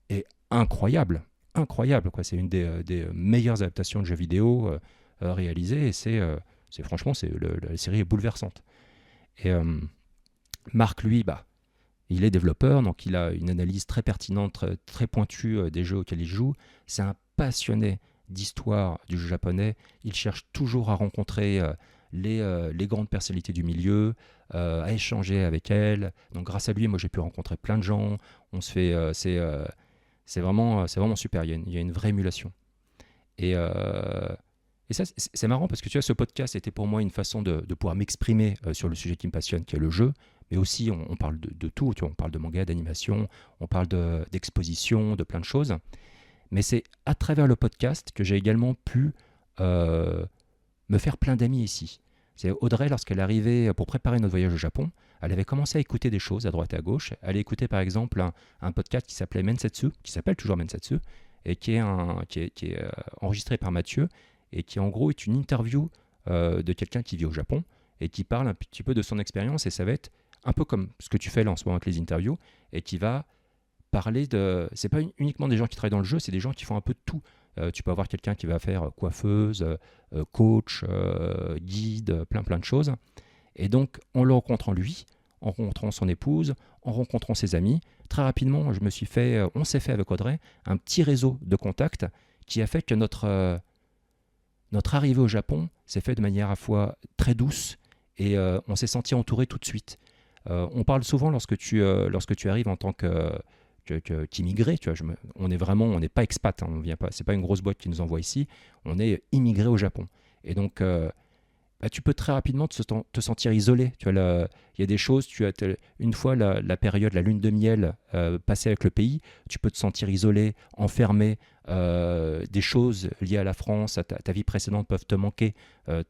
S2: est incroyable. Incroyable, quoi. C'est une des meilleures adaptations de jeux vidéo réalisées, et franchement, la série est bouleversante. Et Marc, lui, il est développeur, donc il a une analyse très pertinente, très pointue des jeux auxquels il joue. C'est un passionné d'histoire du jeu japonais. Il cherche toujours à rencontrer les grandes personnalités du milieu, à échanger avec elles. Donc grâce à lui, moi j'ai pu rencontrer plein de gens. On se fait, c'est vraiment super. Il y a une vraie émulation. Et ça, c'est marrant parce que tu vois, ce podcast était pour moi une façon de pouvoir m'exprimer sur le sujet qui me passionne, qui est le jeu. Mais aussi, on parle de tout. Tu vois, on parle de manga, d'animation, on parle d'exposition, de plein de choses. Mais c'est à travers le podcast que j'ai également pu me faire plein d'amis ici. C'est Audrey, lorsqu'elle arrivait pour préparer notre voyage au Japon, elle avait commencé à écouter des choses à droite et à gauche. Elle a écouté par exemple un podcast qui s'appelait Mensetsu, qui s'appelle toujours Mensetsu, et qui est enregistré par Mathieu, et qui en gros est une interview de quelqu'un qui vit au Japon, et qui parle un petit peu de son expérience, et ça va être un peu comme ce que tu fais là en ce moment avec les interviews, et qui va parler de... C'est pas uniquement des gens qui travaillent dans le jeu, c'est des gens qui font un peu de tout. Tu peux avoir quelqu'un qui va faire coiffeuse, coach, guide, plein de choses. Et donc, en le rencontrant lui, en rencontrant son épouse, en rencontrant ses amis, très rapidement, on s'est fait avec Audrey un petit réseau de contacts qui a fait que notre arrivée au Japon s'est fait de manière à la fois très douce, et on s'est senti entouré tout de suite. On parle souvent lorsque tu arrives en tant qu'immigré, tu vois, on n'est pas expat, hein, on vient pas, c'est pas une grosse boîte qui nous envoie ici, on est immigré au Japon. Et donc, tu peux très rapidement te sentir isolé. Tu vois, il y a des choses, une fois la période, la lune de miel passée avec le pays, tu peux te sentir isolé, enfermé. Des choses liées à la France, à ta vie précédente peuvent te manquer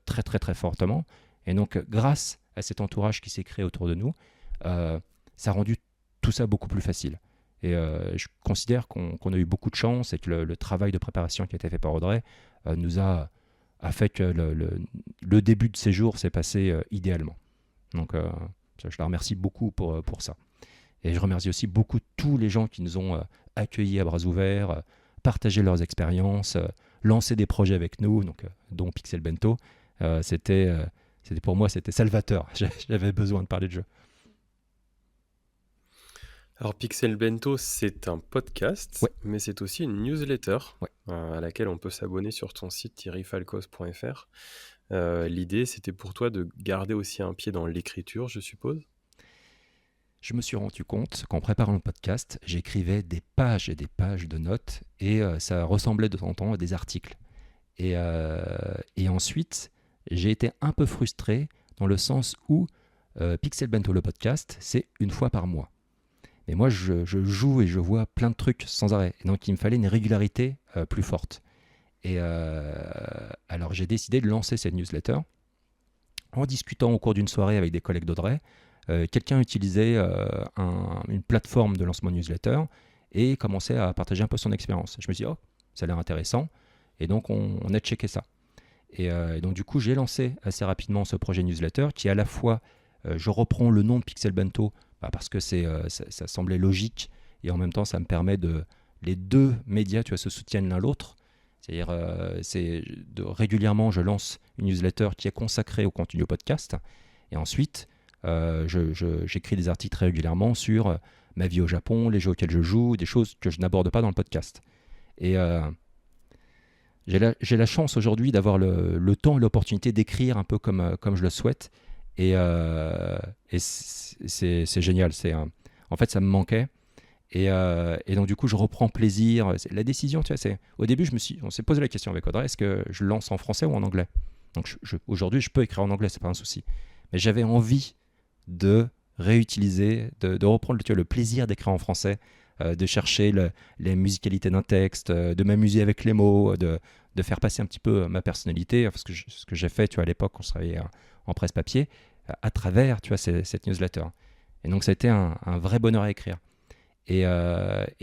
S2: très très très fortement. Et donc, grâce à cet entourage qui s'est créé autour de nous, ça a rendu tout ça beaucoup plus facile. Et je considère qu'on a eu beaucoup de chance, et que le travail de préparation qui a été fait par Audrey nous a fait que le début de séjour s'est passé idéalement. Donc, je la remercie beaucoup pour ça. Et je remercie aussi beaucoup tous les gens qui nous ont accueillis à bras ouverts, partagé leurs expériences, lancé des projets avec nous, donc, dont Pixel Bento. Pour moi, c'était salvateur. J'avais besoin de parler de jeu.
S1: Alors, Pixel Bento, c'est un podcast,
S2: Ouais.
S1: mais c'est aussi une newsletter
S2: Ouais.
S1: à laquelle on peut s'abonner sur ton site thierryfalcos.fr. L'idée, c'était pour toi de garder aussi un pied dans l'écriture, je suppose.
S2: Je me suis rendu compte qu'en préparant le podcast, j'écrivais des pages et des pages de notes, et ça ressemblait de temps en temps à des articles. Et ensuite, j'ai été un peu frustré dans le sens où Pixel Bento, le podcast, c'est une fois par mois. Et moi, je joue et je vois plein de trucs sans arrêt. Et donc, il me fallait une régularité plus forte. Et alors, j'ai décidé de lancer cette newsletter. En discutant au cours d'une soirée avec des collègues d'Audrey, quelqu'un utilisait une plateforme de lancement newsletter et commençait à partager un peu son expérience. Je me suis dit, ça a l'air intéressant. Et donc, on a checké ça. Et donc, du coup, j'ai lancé assez rapidement ce projet newsletter qui, à la fois, je reprends le nom de Pixel Bento parce que ça semblait logique, et en même temps, ça me permet les deux médias, tu vois, se soutiennent l'un l'autre. C'est-à-dire, régulièrement, je lance une newsletter qui est consacrée au contenu podcast, et ensuite, j'écris des articles très régulièrement sur ma vie au Japon, les jeux auxquels je joue, des choses que je n'aborde pas dans le podcast. Et j'ai la chance aujourd'hui d'avoir le temps et l'opportunité d'écrire un peu comme je le souhaite. Et c'est génial. En fait, ça me manquait. Et donc, du coup, je reprends plaisir. La décision, tu vois, au début, on s'est posé la question avec Audrey, est-ce que je lance en français ou en anglais ? Donc, aujourd'hui, je peux écrire en anglais, c'est pas un souci. Mais j'avais envie de réutiliser, de reprendre le plaisir d'écrire en français, de chercher les musicalités d'un texte, de m'amuser avec les mots, de faire passer un petit peu ma personnalité, parce que ce que j'ai fait, tu vois, à l'époque, on travaillait en presse-papier. à travers, tu vois, cette newsletter. Et donc, ça a été un vrai bonheur à écrire. Et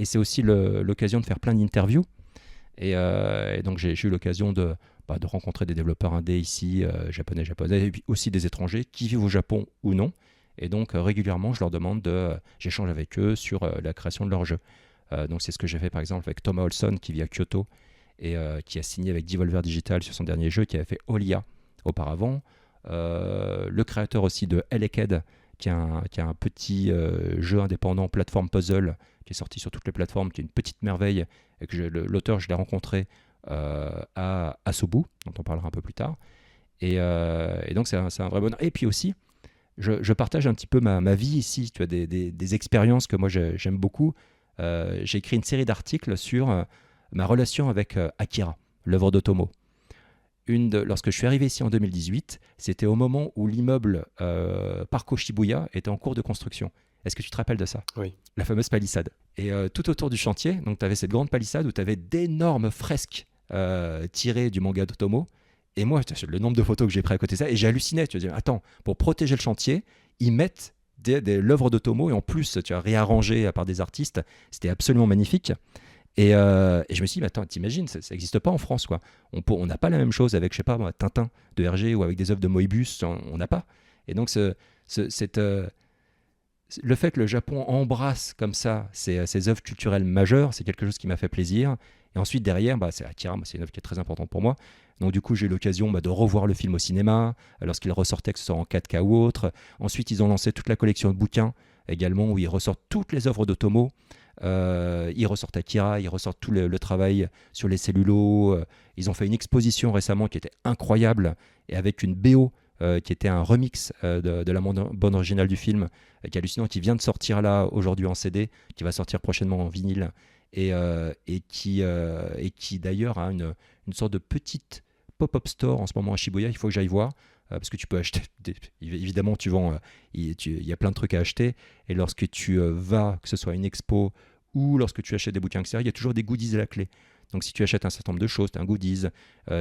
S2: c'est aussi l'occasion de faire plein d'interviews. Et donc, j'ai eu l'occasion de rencontrer des développeurs indés ici, japonais, et puis aussi des étrangers qui vivent au Japon ou non. Et donc, régulièrement, je leur demande j'échange avec eux sur la création de leurs jeux. Donc, c'est ce que j'ai fait par exemple avec Thomas Olson qui vit à Kyoto et qui a signé avec Devolver Digital sur son dernier jeu, qui avait fait Olia auparavant. Le créateur aussi de Eleked, qui est un petit jeu indépendant, plateforme puzzle, qui est sorti sur toutes les plateformes, qui est une petite merveille, et que l'auteur, je l'ai rencontré à Asobu, dont on parlera un peu plus tard. Et donc, c'est un vrai bonheur. Et puis aussi, je partage un petit peu ma vie ici, tu vois, des expériences que moi j'aime beaucoup. J'ai écrit une série d'articles sur ma relation avec Akira, l'œuvre d'Otomo. Lorsque je suis arrivé ici en 2018, c'était au moment où l'immeuble Parco Shibuya était en cours de construction. Est-ce que tu te rappelles de ça?
S1: Oui.
S2: La fameuse palissade. Et tout autour du chantier, donc tu avais cette grande palissade où tu avais d'énormes fresques tirées du manga d'Otomo. Et moi, le nombre de photos que j'ai pris à côté de ça, et j'ai halluciné. Tu vas dire, attends, pour protéger le chantier, ils mettent l'œuvre d'Otomo, et en plus, tu as réarrangé par des artistes. C'était absolument magnifique. Et je me suis dit, mais attends, t'imagines, ça n'existe pas en France, quoi. On n'a pas la même chose avec, je sais pas moi, Tintin de Hergé ou avec des œuvres de Moebius, on n'a pas. Et donc, le fait que le Japon embrasse comme ça ces œuvres culturelles majeures, c'est quelque chose qui m'a fait plaisir. Et ensuite, derrière, c'est Akira, c'est une œuvre qui est très importante pour moi. Donc, du coup, j'ai eu l'occasion de revoir le film au cinéma, lorsqu'il ressortait, que ce soit en 4K ou autre. Ensuite, ils ont lancé toute la collection de bouquins, également, où ils ressortent toutes les œuvres d'Otomo. Ils ressortent Akira, ils ressortent tout le travail sur les cellulos. Ils ont fait une exposition récemment qui était incroyable, et avec une BO qui était un remix de la bande originale du film, qui est hallucinant, qui vient de sortir là aujourd'hui en CD, qui va sortir prochainement en vinyle, et qui d'ailleurs a une sorte de petite pop-up store en ce moment à Shibuya. Il faut que j'aille voir, parce que tu peux acheter, évidemment tu vends, il y a plein de trucs à acheter, et lorsque tu vas, que ce soit à une expo ou lorsque tu achètes des bouquins, etc., il y a toujours des goodies à la clé. Donc si tu achètes un certain nombre de choses, tu as un goodies.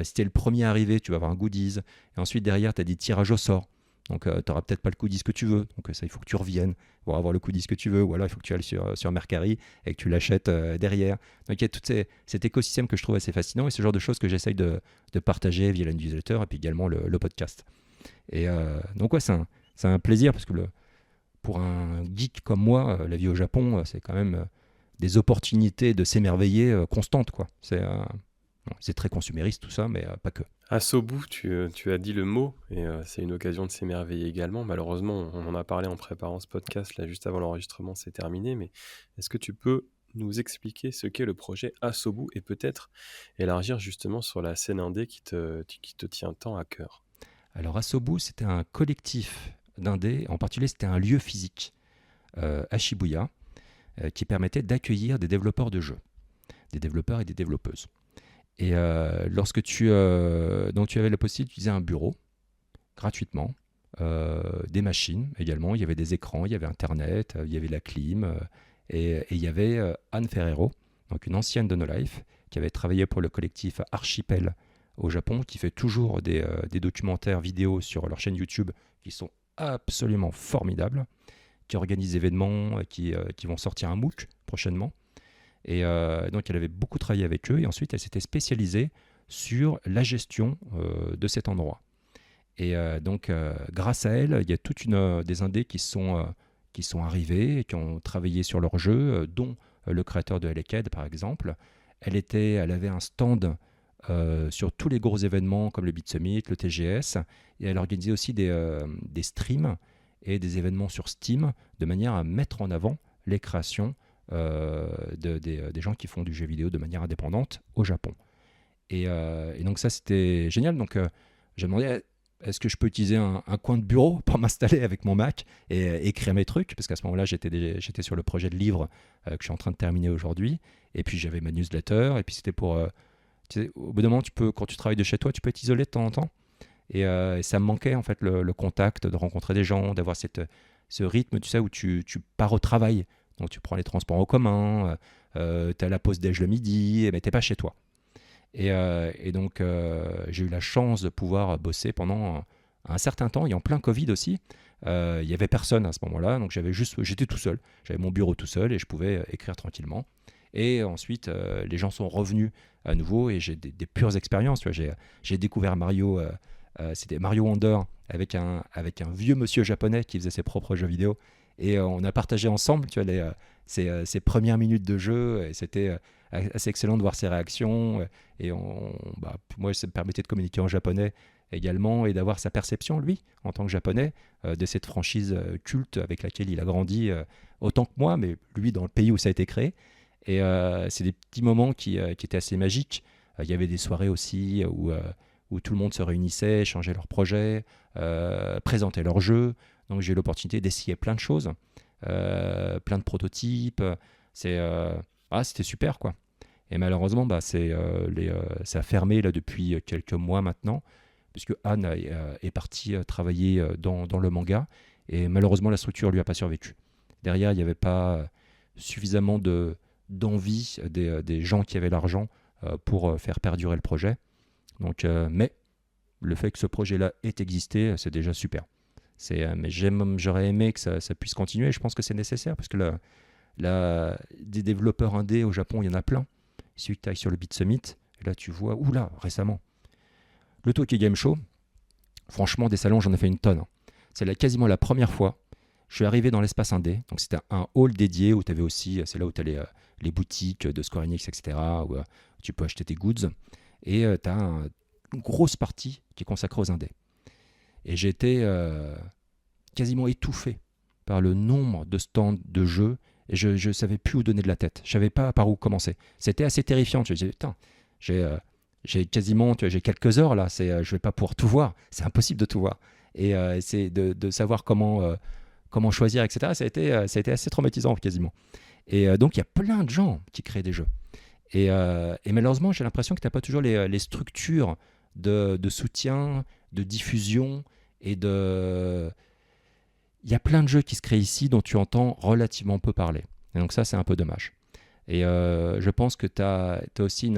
S2: Si tu es le premier arrivé, tu vas avoir un goodies. Et ensuite, derrière, tu as des tirages au sort. Donc tu n'auras peut-être pas le goodies que tu veux. Donc ça, il faut que tu reviennes pour avoir le goodies que tu veux. Ou alors, il faut que tu ailles sur Mercari et que tu l'achètes derrière. Donc il y a tout cet écosystème que je trouve assez fascinant, et ce genre de choses que j'essaye de partager via la newsletter et puis également le podcast. Et donc ouais, c'est un plaisir, parce que pour un geek comme moi, la vie au Japon, c'est quand même des opportunités de s'émerveiller constantes, quoi. C'est très consumériste tout ça, mais pas que.
S1: Asobu, tu as dit le mot, et c'est une occasion de s'émerveiller également. Malheureusement, on en a parlé en préparant ce podcast, là, juste avant l'enregistrement, c'est terminé, mais est-ce que tu peux nous expliquer ce qu'est le projet Asobu, et peut-être élargir justement sur la scène indé qui te tient tant à cœur?
S2: Alors Asobu, c'était un collectif d'indés, en particulier c'était un lieu physique à Shibuya, qui permettait d'accueillir des développeurs de jeux, des développeurs et des développeuses. Et lorsque tu avais la possibilité d'utiliser un bureau gratuitement, des machines également, il y avait des écrans, il y avait Internet, il y avait la clim, et il y avait Anne Ferrero, donc une ancienne de No Life, qui avait travaillé pour le collectif Archipel au Japon, qui fait toujours des documentaires vidéo sur leur chaîne YouTube qui sont absolument formidables, qui organise des événements, qui vont sortir un MOOC prochainement. Et donc, elle avait beaucoup travaillé avec eux. Et ensuite, elle s'était spécialisée sur la gestion de cet endroit. Et donc, grâce à elle, il y a toute des indés qui sont arrivés et qui ont travaillé sur leur jeu, dont le créateur de Eleked, par exemple. Elle avait un stand sur tous les gros événements comme le Beat Summit, le TGS. Et elle organisait aussi des streams et des événements sur Steam, de manière à mettre en avant les créations des gens qui font du jeu vidéo de manière indépendante au Japon. Et donc ça, c'était génial. Donc j'ai demandé, est-ce que je peux utiliser un coin de bureau pour m'installer avec mon Mac et écrire mes trucs, parce qu'à ce moment-là, j'étais sur le projet de livre que je suis en train de terminer aujourd'hui. Et puis j'avais ma newsletter, et puis c'était pour... au bout d'un moment, quand tu travailles de chez toi, tu peux t'isoler de temps en temps. Et ça me manquait, en fait, le contact, de rencontrer des gens, d'avoir ce rythme, tu sais, où tu pars au travail. Donc tu prends les transports en commun, tu as la pause déj le midi, mais tu n'es pas chez toi. Et donc j'ai eu la chance de pouvoir bosser pendant un certain temps, et en plein Covid aussi, il n'y avait personne à ce moment-là, donc j'étais tout seul. J'avais mon bureau tout seul et je pouvais écrire tranquillement. Et ensuite, les gens sont revenus à nouveau et j'ai des pures expériences. Tu vois, j'ai découvert Mario, c'était Mario Wonder avec un vieux monsieur japonais qui faisait ses propres jeux vidéo. Et on a partagé ensemble, tu vois, ses premières minutes de jeu. Et c'était assez excellent de voir ses réactions. Et moi, ça me permettait de communiquer en japonais également et d'avoir sa perception, lui, en tant que japonais, de cette franchise culte avec laquelle il a grandi autant que moi, mais lui dans le pays où ça a été créé. Et c'est des petits moments qui étaient assez magiques. Il y avait des soirées aussi où tout le monde se réunissait, échangeait leurs projets, présentait leurs jeux. Donc j'ai eu l'opportunité d'essayer plein de choses, plein de prototypes. C'était super, quoi. Et malheureusement, ça a fermé là, depuis quelques mois maintenant, puisque Anne est partie travailler dans le manga. Et malheureusement, la structure ne lui a pas survécu. Derrière, il n'y avait pas suffisamment d'envie des gens qui avaient l'argent pour faire perdurer le projet. Donc, mais le fait que ce projet-là ait existé, c'est déjà super. Mais j'aurais aimé que ça puisse continuer. Je pense que c'est nécessaire parce que des développeurs indés au Japon, il y en a plein. Il suffit que tu ailles sur le Beat Summit. Et là, tu vois, récemment, le Tokyo Game Show. Franchement, des salons, j'en ai fait une tonne. C'est quasiment la première fois. Je suis arrivé dans l'espace indé. Donc, c'était un hall dédié où tu avais aussi, c'est là où tu as les boutiques de Square Enix, etc., où tu peux acheter tes goods. Et tu as une grosse partie qui est consacrée aux indés. Et j'ai été quasiment étouffé par le nombre de stands de jeux. Et je ne savais plus où donner de la tête. Je ne savais pas par où commencer. C'était assez terrifiant. Je me disais, putain, j'ai quasiment, j'ai quelques heures là. Je ne vais pas pouvoir tout voir. C'est impossible de tout voir. Et c'est de savoir comment choisir, etc. Ça a été assez traumatisant quasiment. Et donc, il y a plein de gens qui créent des jeux. Et malheureusement, j'ai l'impression que tu n'as pas toujours les structures de soutien, de diffusion et de... Il y a plein de jeux qui se créent ici dont tu entends relativement peu parler. Et donc ça, c'est un peu dommage. Et je pense que tu as aussi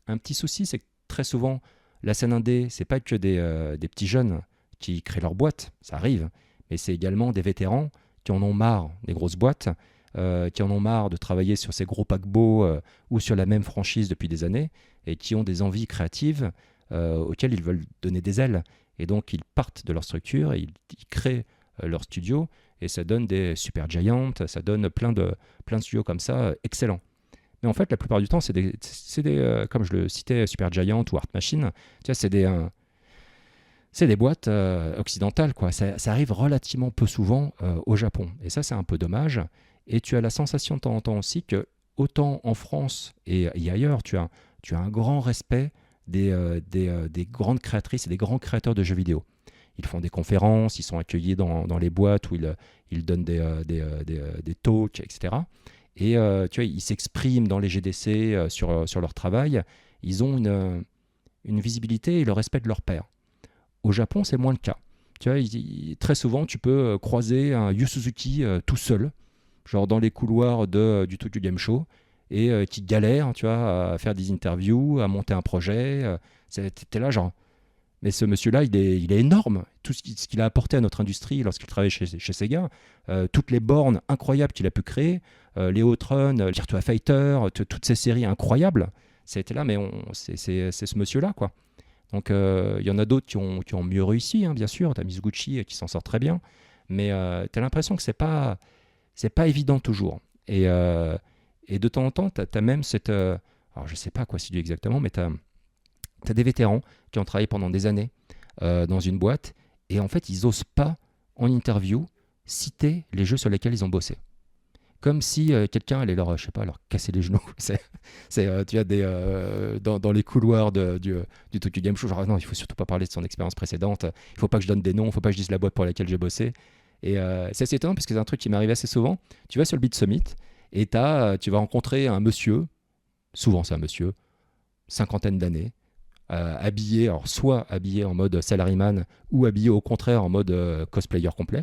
S2: un petit souci, c'est que très souvent, la scène indé, c'est pas que des petits jeunes qui créent leur boîte, ça arrive, mais c'est également des vétérans qui en ont marre des grosses boîtes, qui en ont marre de travailler sur ces gros paquebots ou sur la même franchise depuis des années, et qui ont des envies créatives auxquelles ils veulent donner des ailes. Et donc, ils partent de leur structure et ils créent leur studio, et ça donne des Super Giant, ça donne plein de studios comme ça, excellents. Mais en fait, la plupart du temps, c'est des comme je le citais, Super Giant ou Art Machine, tu vois, c'est des boîtes occidentales, quoi. Ça arrive relativement peu souvent au Japon. Et ça, c'est un peu dommage. Et tu as la sensation de temps en temps aussi que, autant en France et ailleurs, tu as un grand respect des grandes créatrices et des grands créateurs de jeux vidéo. Ils font des conférences, ils sont accueillis dans les boîtes où ils donnent des talks, etc. Et tu vois, ils s'expriment dans les GDC sur leur travail. Ils ont une visibilité et le respect de leur pairs. Au Japon, c'est moins le cas. Tu vois, très souvent, tu peux croiser un Yu Suzuki tout seul, genre dans les couloirs du Tokyo Game Show, et qui galère, tu vois, à faire des interviews, à monter un projet. T'es là, genre... Mais ce monsieur-là, il est énorme. Tout ce qu'il a apporté à notre industrie lorsqu'il travaillait chez Sega, toutes les bornes incroyables qu'il a pu créer, les Outrun, Virtua Fighter, toutes ces séries incroyables, c'était là, mais c'est ce monsieur-là, quoi. Donc, il y en a d'autres qui ont mieux réussi, hein, bien sûr. Tu as Mizuguchi qui s'en sort très bien. Mais tu as l'impression que c'est pas évident toujours. Et de temps en temps, tu as même cette... alors, je ne sais pas quoi c'est dû exactement, mais tu as des vétérans qui ont travaillé pendant des années dans une boîte. Et en fait, ils n'osent pas, en interview, citer les jeux sur lesquels ils ont bossé. Comme si quelqu'un allait leur casser les genoux. Tu as dans les couloirs du Tokyo Game Show, genre non, il faut surtout pas parler de son expérience précédente, il faut pas que je donne des noms, il faut pas que je dise la boîte pour laquelle j'ai bossé. Et c'est assez étonnant parce que c'est un truc qui m'arrive assez souvent. Tu vas sur le Beat Summit et tu vas rencontrer un monsieur, souvent c'est un monsieur, cinquantaine d'années, habillé, alors soit habillé en mode salaryman ou habillé au contraire en mode cosplayer complet.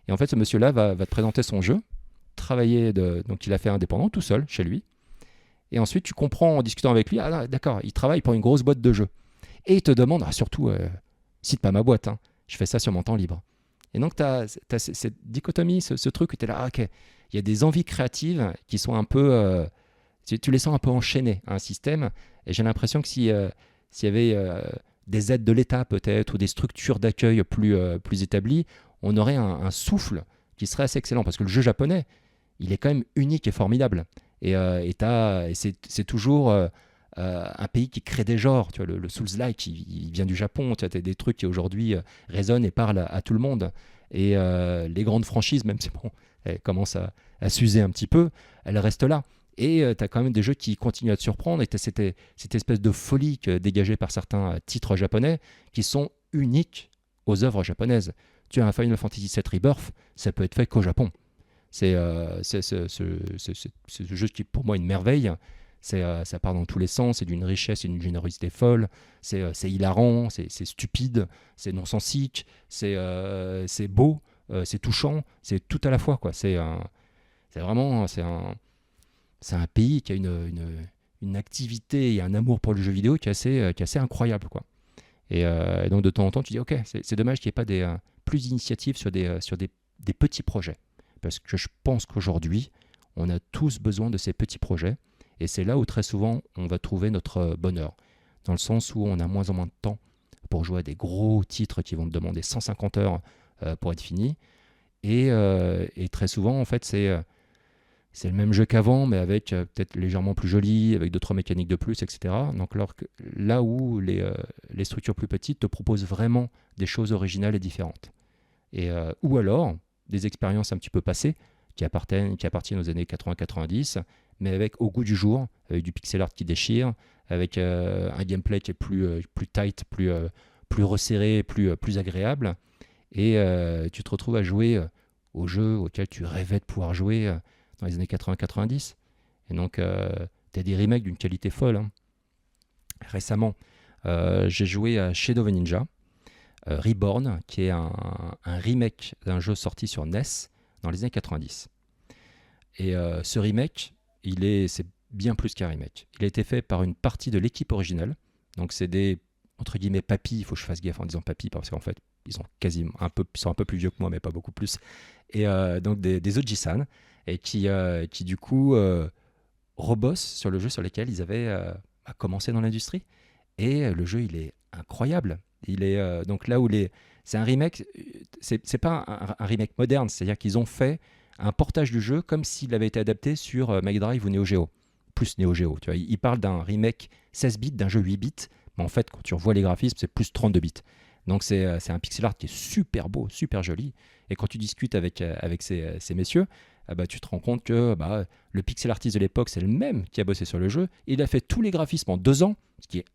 S2: Et en fait, ce monsieur-là va te présenter son jeu, donc il a fait indépendant tout seul chez lui. Et ensuite, tu comprends en discutant avec lui, ah d'accord, il travaille pour une grosse boîte de jeux. Et il te demande, surtout, cite pas ma boîte, hein, je fais ça sur mon temps libre. Et donc, tu as cette dichotomie, ce truc où tu es là, ok, il y a des envies créatives qui sont un peu... tu les sens un peu enchaînées à un système. Et j'ai l'impression que s'il y avait des aides de l'État peut-être ou des structures d'accueil plus établies, on aurait un souffle qui serait assez excellent. Parce que le jeu japonais, il est quand même unique et formidable. Et c'est toujours un pays qui crée des genres. Tu vois, le Souls-like, il vient du Japon. Tu as des trucs qui aujourd'hui résonnent et parlent à tout le monde. Et les grandes franchises, même si bon, elles commencent à s'user un petit peu, elles restent là. Et tu as quand même des jeux qui continuent à te surprendre. Et tu as cette espèce de folie dégagée par certains titres japonais qui sont uniques aux œuvres japonaises. Tu as un Final Fantasy VII Rebirth, ça peut être fait qu'au Japon. C'est ce jeu qui est pour moi une merveille. Ça part dans tous les sens, c'est d'une richesse et d'une générosité folle. C'est hilarant, c'est stupide, c'est non-sensique, c'est beau, c'est touchant, c'est tout à la fois, quoi. C'est un pays qui a une activité et un amour pour le jeu vidéo qui est assez incroyable, quoi. Et donc de temps en temps, tu dis ok, c'est dommage qu'il n'y ait pas plus d'initiatives sur des petits projets. Parce que je pense qu'aujourd'hui, on a tous besoin de ces petits projets. Et c'est là où très souvent, on va trouver notre bonheur. Dans le sens où on a moins en moins de temps pour jouer à des gros titres qui vont te demander 150 heures pour être finis. Et très souvent, en fait, c'est le même jeu qu'avant, mais avec peut-être légèrement plus joli, avec d'autres mécaniques de plus, etc. Donc là où les structures plus petites te proposent vraiment des choses originales et différentes. Ou alors, des expériences un petit peu passées, qui appartiennent aux années 80-90, mais avec au goût du jour, avec du pixel art qui déchire, avec un gameplay qui est plus tight, plus resserré, plus agréable. Et tu te retrouves à jouer aux jeux auxquels tu rêvais de pouvoir jouer dans les années 80-90. Et donc, tu as des remakes d'une qualité folle. Hein. Récemment, j'ai joué à Shadow of a Ninja, Reborn, qui est un remake d'un jeu sorti sur NES dans les années 90. Et ce remake, c'est bien plus qu'un remake. Il a été fait par une partie de l'équipe originale. Donc c'est des, entre guillemets, papis. Il faut que je fasse gaffe en disant papis parce qu'en fait, ils sont un peu plus vieux que moi, mais pas beaucoup plus. Et donc des Oji-san, et qui du coup rebossent sur le jeu sur lequel ils avaient commencé dans l'industrie. Et le jeu, il est incroyable. Il est donc là où c'est un remake, c'est pas un remake moderne, c'est-à-dire qu'ils ont fait un portage du jeu comme s'il avait été adapté sur Mega Drive ou Neo Geo, plus Neo Geo. Tu vois, ils parlent d'un remake 16 bits d'un jeu 8 bits, mais en fait, quand tu revois les graphismes, c'est plus 32 bits. Donc c'est un pixel art qui est super beau, super joli. Et quand tu discutes avec ces messieurs, tu te rends compte que le pixel artiste de l'époque, c'est le même qui a bossé sur le jeu. Il a fait tous les graphismes en 2 ans, ce qui est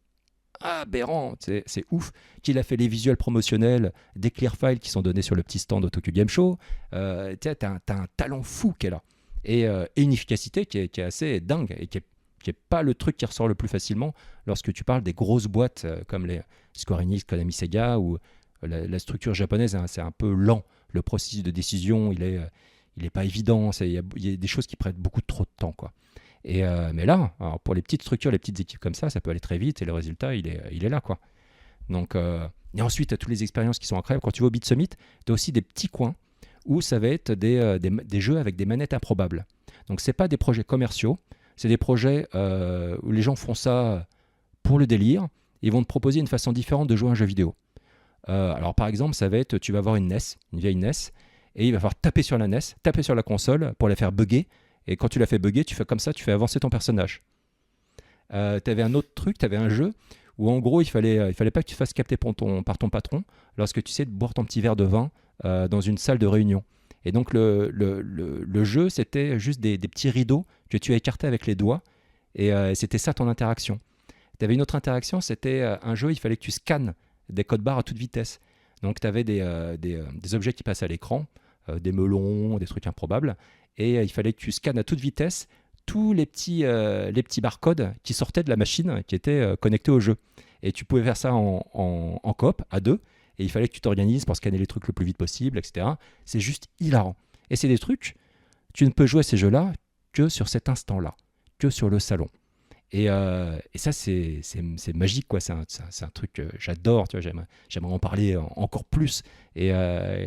S2: aberrant, c'est ouf, qu'il a fait les visuels promotionnels des clear files qui sont donnés sur le petit stand de Tokyo Game Show. T'as un talent fou qui est là. Et une efficacité qui est assez dingue et qui est pas le truc qui ressort le plus facilement lorsque tu parles des grosses boîtes comme les Square Enix, Konami, Sega, où la structure japonaise, hein, c'est un peu lent. Le processus de décision, il est pas évident. Il y a des choses qui prennent beaucoup trop de temps, quoi. Mais là, alors pour les petites structures, les petites équipes comme ça peut aller très vite et le résultat, il est là, quoi. Donc, et ensuite, tu as toutes les expériences qui sont incroyables. Quand tu vas au Beat Summit, tu as aussi des petits coins où ça va être des jeux avec des manettes improbables. Donc, ce n'est pas des projets commerciaux, c'est des projets où les gens font ça pour le délire. Ils vont te proposer une façon différente de jouer à un jeu vidéo. Alors, par exemple, ça va être, tu vas avoir une NES, une vieille NES, et il va falloir taper sur la NES, taper sur la console pour la faire bugger. Et quand tu l'as fait bugger, tu fais comme ça, tu fais avancer ton personnage. Tu avais un autre truc, tu avais un jeu où en gros, il fallait pas que tu te fasses capter par ton patron lorsque tu sais de boire ton petit verre de vin dans une salle de réunion. Et donc le jeu, c'était juste des petits rideaux que tu écartais avec les doigts. Et c'était ça ton interaction. Tu avais une autre interaction, c'était un jeu, il fallait que tu scannes des codes barres à toute vitesse. Donc tu avais des objets qui passaient à l'écran, des melons, des trucs improbables. Et il fallait que tu scannes à toute vitesse tous les petits barcodes qui sortaient de la machine qui étaient connectés au jeu. Et tu pouvais faire ça en coop, à 2, et il fallait que tu t'organises pour scanner les trucs le plus vite possible, etc. C'est juste hilarant. Et c'est des trucs, tu ne peux jouer à ces jeux-là que sur cet instant-là, que sur le salon. Et ça, c'est magique, quoi. C'est un truc que j'adore, tu vois. J'aimerais en parler encore plus. Et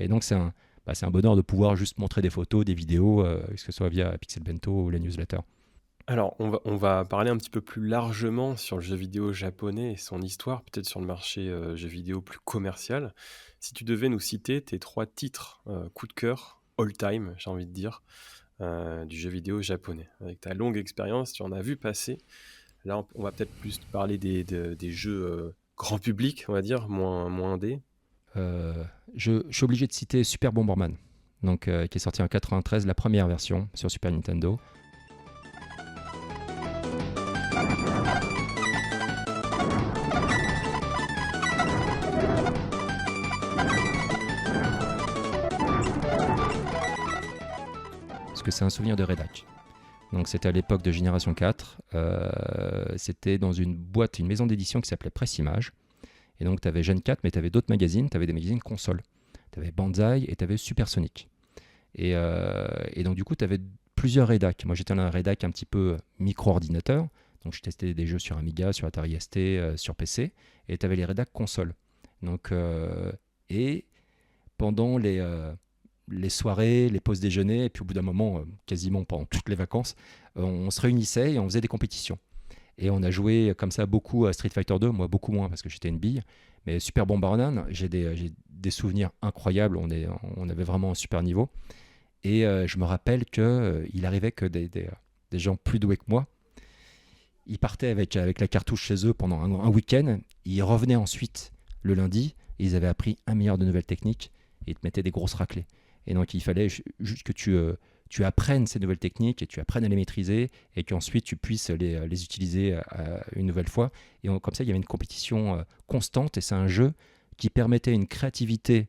S2: donc, c'est un bonheur de pouvoir juste montrer des photos, des vidéos, que ce soit via Pixel Bento ou la newsletter.
S1: Alors, on va parler un petit peu plus largement sur le jeu vidéo japonais et son histoire, peut-être sur le marché jeu vidéo plus commercial. Si tu devais nous citer tes 3 titres coup de cœur, all time, j'ai envie de dire, du jeu vidéo japonais. Avec ta longue expérience, tu en as vu passer. Là, on va peut-être plus parler des jeux grand public, on va dire, moins indé.
S2: Je suis obligé de citer Super Bomberman, donc, qui est sorti en 93, la première version sur Super Nintendo. Parce que c'est un souvenir de rédac. Donc c'était à l'époque de Génération 4. C'était dans une boîte, une maison d'édition qui s'appelait Presse Image. Et donc tu avais Gen 4, mais tu avais d'autres magazines. Tu avais des magazines consoles. Tu avais Banzai et tu avais Supersonic. Et donc du coup tu avais plusieurs rédacs. Moi j'étais dans un rédac un petit peu micro-ordinateur. Donc je testais des jeux sur Amiga, sur Atari ST, sur PC. Et tu avais les rédacs consoles. Donc, et pendant les soirées, les pauses déjeuner, et puis au bout d'un moment, quasiment pendant toutes les vacances, on se réunissait et on faisait des compétitions. Et on a joué comme ça beaucoup à Street Fighter 2, moi beaucoup moins parce que j'étais une bille. Mais Super Bomberman, j'ai des souvenirs incroyables, on avait vraiment un super niveau. Et je me rappelle qu'il arrivait que des gens plus doués que moi, ils partaient avec la cartouche chez eux pendant un week-end, ils revenaient ensuite le lundi, et ils avaient appris 1 milliard de nouvelles techniques, et ils te mettaient des grosses raclées. Et donc il fallait juste que tu apprennes ces nouvelles techniques et tu apprennes à les maîtriser et qu'ensuite tu puisses les utiliser une nouvelle fois. Et comme ça, il y avait une compétition constante et c'est un jeu qui permettait une créativité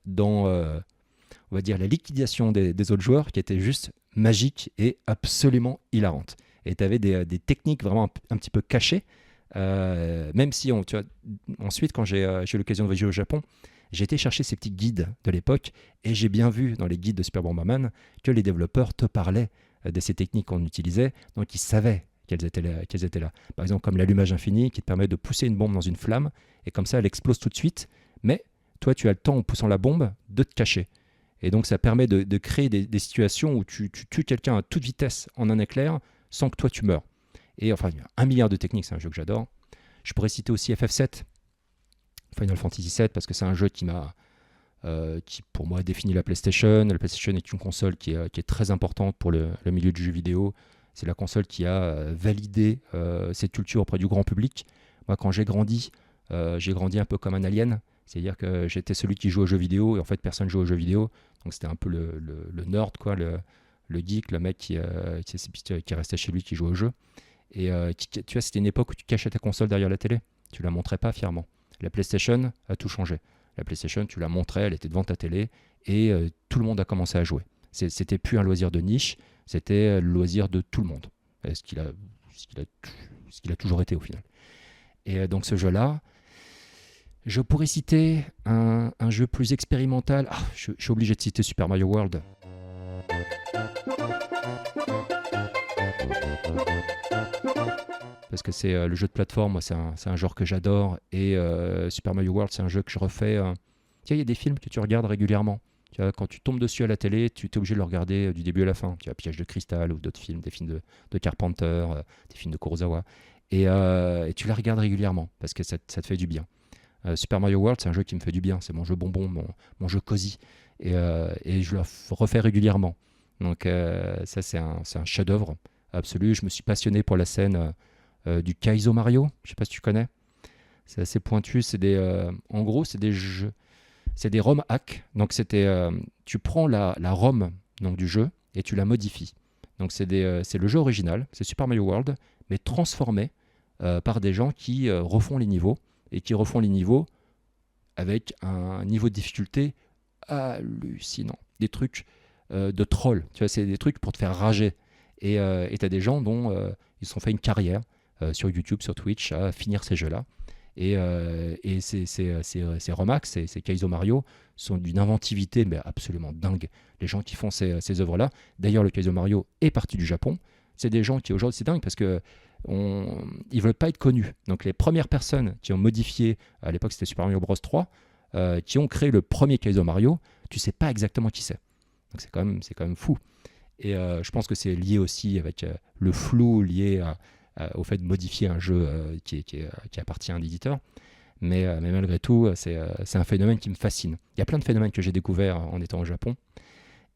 S2: dans, on va dire, la liquidation des autres joueurs qui était juste magique et absolument hilarante. Et tu avais des techniques vraiment un petit peu cachées, même si, tu vois, ensuite, quand j'ai eu l'occasion de voyager au Japon, j'ai été chercher ces petits guides de l'époque et j'ai bien vu dans les guides de Super Bomberman que les développeurs te parlaient de ces techniques qu'on utilisait, donc ils savaient qu'elles étaient là. Par exemple, comme l'allumage infini qui te permet de pousser une bombe dans une flamme et comme ça elle explose tout de suite, mais toi tu as le temps en poussant la bombe de te cacher. Et donc ça permet de créer des situations où tu tues quelqu'un à toute vitesse en un éclair sans que toi tu meurs. Et enfin, il y a 1 milliard de techniques, c'est un jeu que j'adore. Je pourrais citer aussi FF7, Final Fantasy VII, parce que c'est un jeu qui pour moi définit la PlayStation. La PlayStation est une console qui est très importante pour le milieu du jeu vidéo. C'est la console qui a validé cette culture auprès du grand public. Moi, quand j'ai grandi un peu comme un alien. C'est-à-dire que j'étais celui qui jouait aux jeux vidéo et en fait personne jouait aux jeux vidéo. Donc c'était un peu le nerd, quoi, le geek, le mec qui restait chez lui, qui jouait aux jeux. Et tu vois, c'était une époque où tu cachais ta console derrière la télé. Tu la montrais pas fièrement. La PlayStation a tout changé. La PlayStation, tu la montrais, elle était devant ta télé et tout le monde a commencé à jouer. C'était plus un loisir de niche, c'était le loisir de tout le monde. Ce qu'il a toujours été au final. Et donc ce jeu-là, je pourrais citer un jeu plus expérimental. Je suis obligé de citer Super Mario World. Parce que c'est le jeu de plateforme, moi c'est un genre que j'adore. Et Super Mario World, c'est un jeu que je refais. Il y a des films que tu regardes régulièrement. Tu vois, quand tu tombes dessus à la télé, tu es obligé de le regarder du début à la fin. Tu as Piège de cristal ou d'autres films, des films de Carpenter, des films de Kurosawa. Et tu les regardes régulièrement parce que ça te fait du bien. Super Mario World, c'est un jeu qui me fait du bien. C'est mon jeu bonbon, mon jeu cosy. Et je le refais régulièrement. Donc ça, c'est un chef-d'œuvre absolu. Je me suis passionné pour la scène du Kaizo Mario. Je ne sais pas si tu connais. C'est assez pointu. En gros, c'est des jeux. C'est des ROM hacks. Donc tu prends la ROM donc, du jeu et tu la modifies. Donc c'est le jeu original, c'est Super Mario World, mais transformé par des gens qui refont les niveaux et qui refont les niveaux avec un niveau de difficulté hallucinant. Des trucs de troll, tu vois, c'est des trucs pour te faire rager. Et tu as des gens dont ils se sont fait une carrière sur YouTube, sur Twitch, à finir ces jeux-là. Et ces remarques, ces Kaizo Mario, sont d'une inventivité mais absolument dingue. Les gens qui font ces œuvres-là, d'ailleurs le Kaizo Mario est parti du Japon, c'est des gens qui aujourd'hui, c'est dingue parce que ils ne veulent pas être connus. Donc les premières personnes qui ont modifié, à l'époque c'était Super Mario Bros 3, qui ont créé le premier Kaizo Mario, tu ne sais pas exactement qui c'est. Donc c'est quand même fou. Et je pense que c'est lié aussi avec le flou lié au fait de modifier un jeu qui appartient à un éditeur. Mais malgré tout, c'est un phénomène qui me fascine. Il y a plein de phénomènes que j'ai découverts en étant au Japon.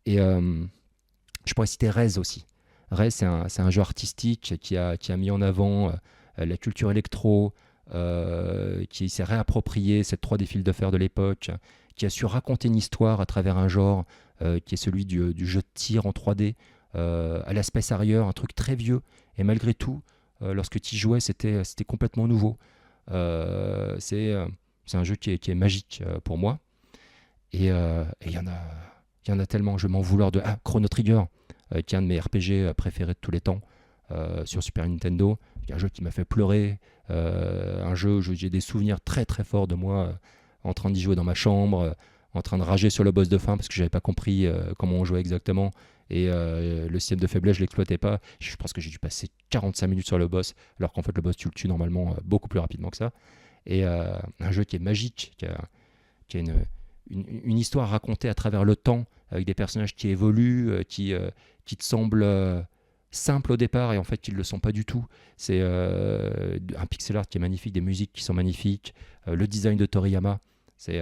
S2: Et je pourrais citer Rez aussi. Rez, c'est un jeu artistique qui a mis en avant la culture électro, qui s'est réapproprié cette 3D fil de fer de l'époque, qui a su raconter une histoire à travers un genre qui est celui du jeu de tir en 3D, à l'aspect arrière, un truc très vieux. Et malgré tout, lorsque tu y jouais, c'était complètement nouveau. C'est un jeu qui est magique pour moi. Et il y en a tellement. Je vais m'en vouloir de Chrono Trigger, qui est un de mes RPG préférés de tous les temps, sur Super Nintendo. Un jeu qui m'a fait pleurer, un jeu où j'ai des souvenirs très très forts de moi en train d'y jouer dans ma chambre, en train de rager sur le boss de fin parce que j'avais pas compris comment on jouait exactement, et le système de faiblesse je l'exploitais pas. Je pense que j'ai dû passer 45 minutes sur le boss, alors qu'en fait le boss tu le tues normalement beaucoup plus rapidement que ça. Et un jeu qui est magique, qui a une histoire racontée à travers le temps, avec des personnages qui évoluent, qui te semblent simples au départ et en fait qui ne le sont pas du tout. C'est un pixel art qui est magnifique, des musiques qui sont magnifiques, le design de Toriyama, c'est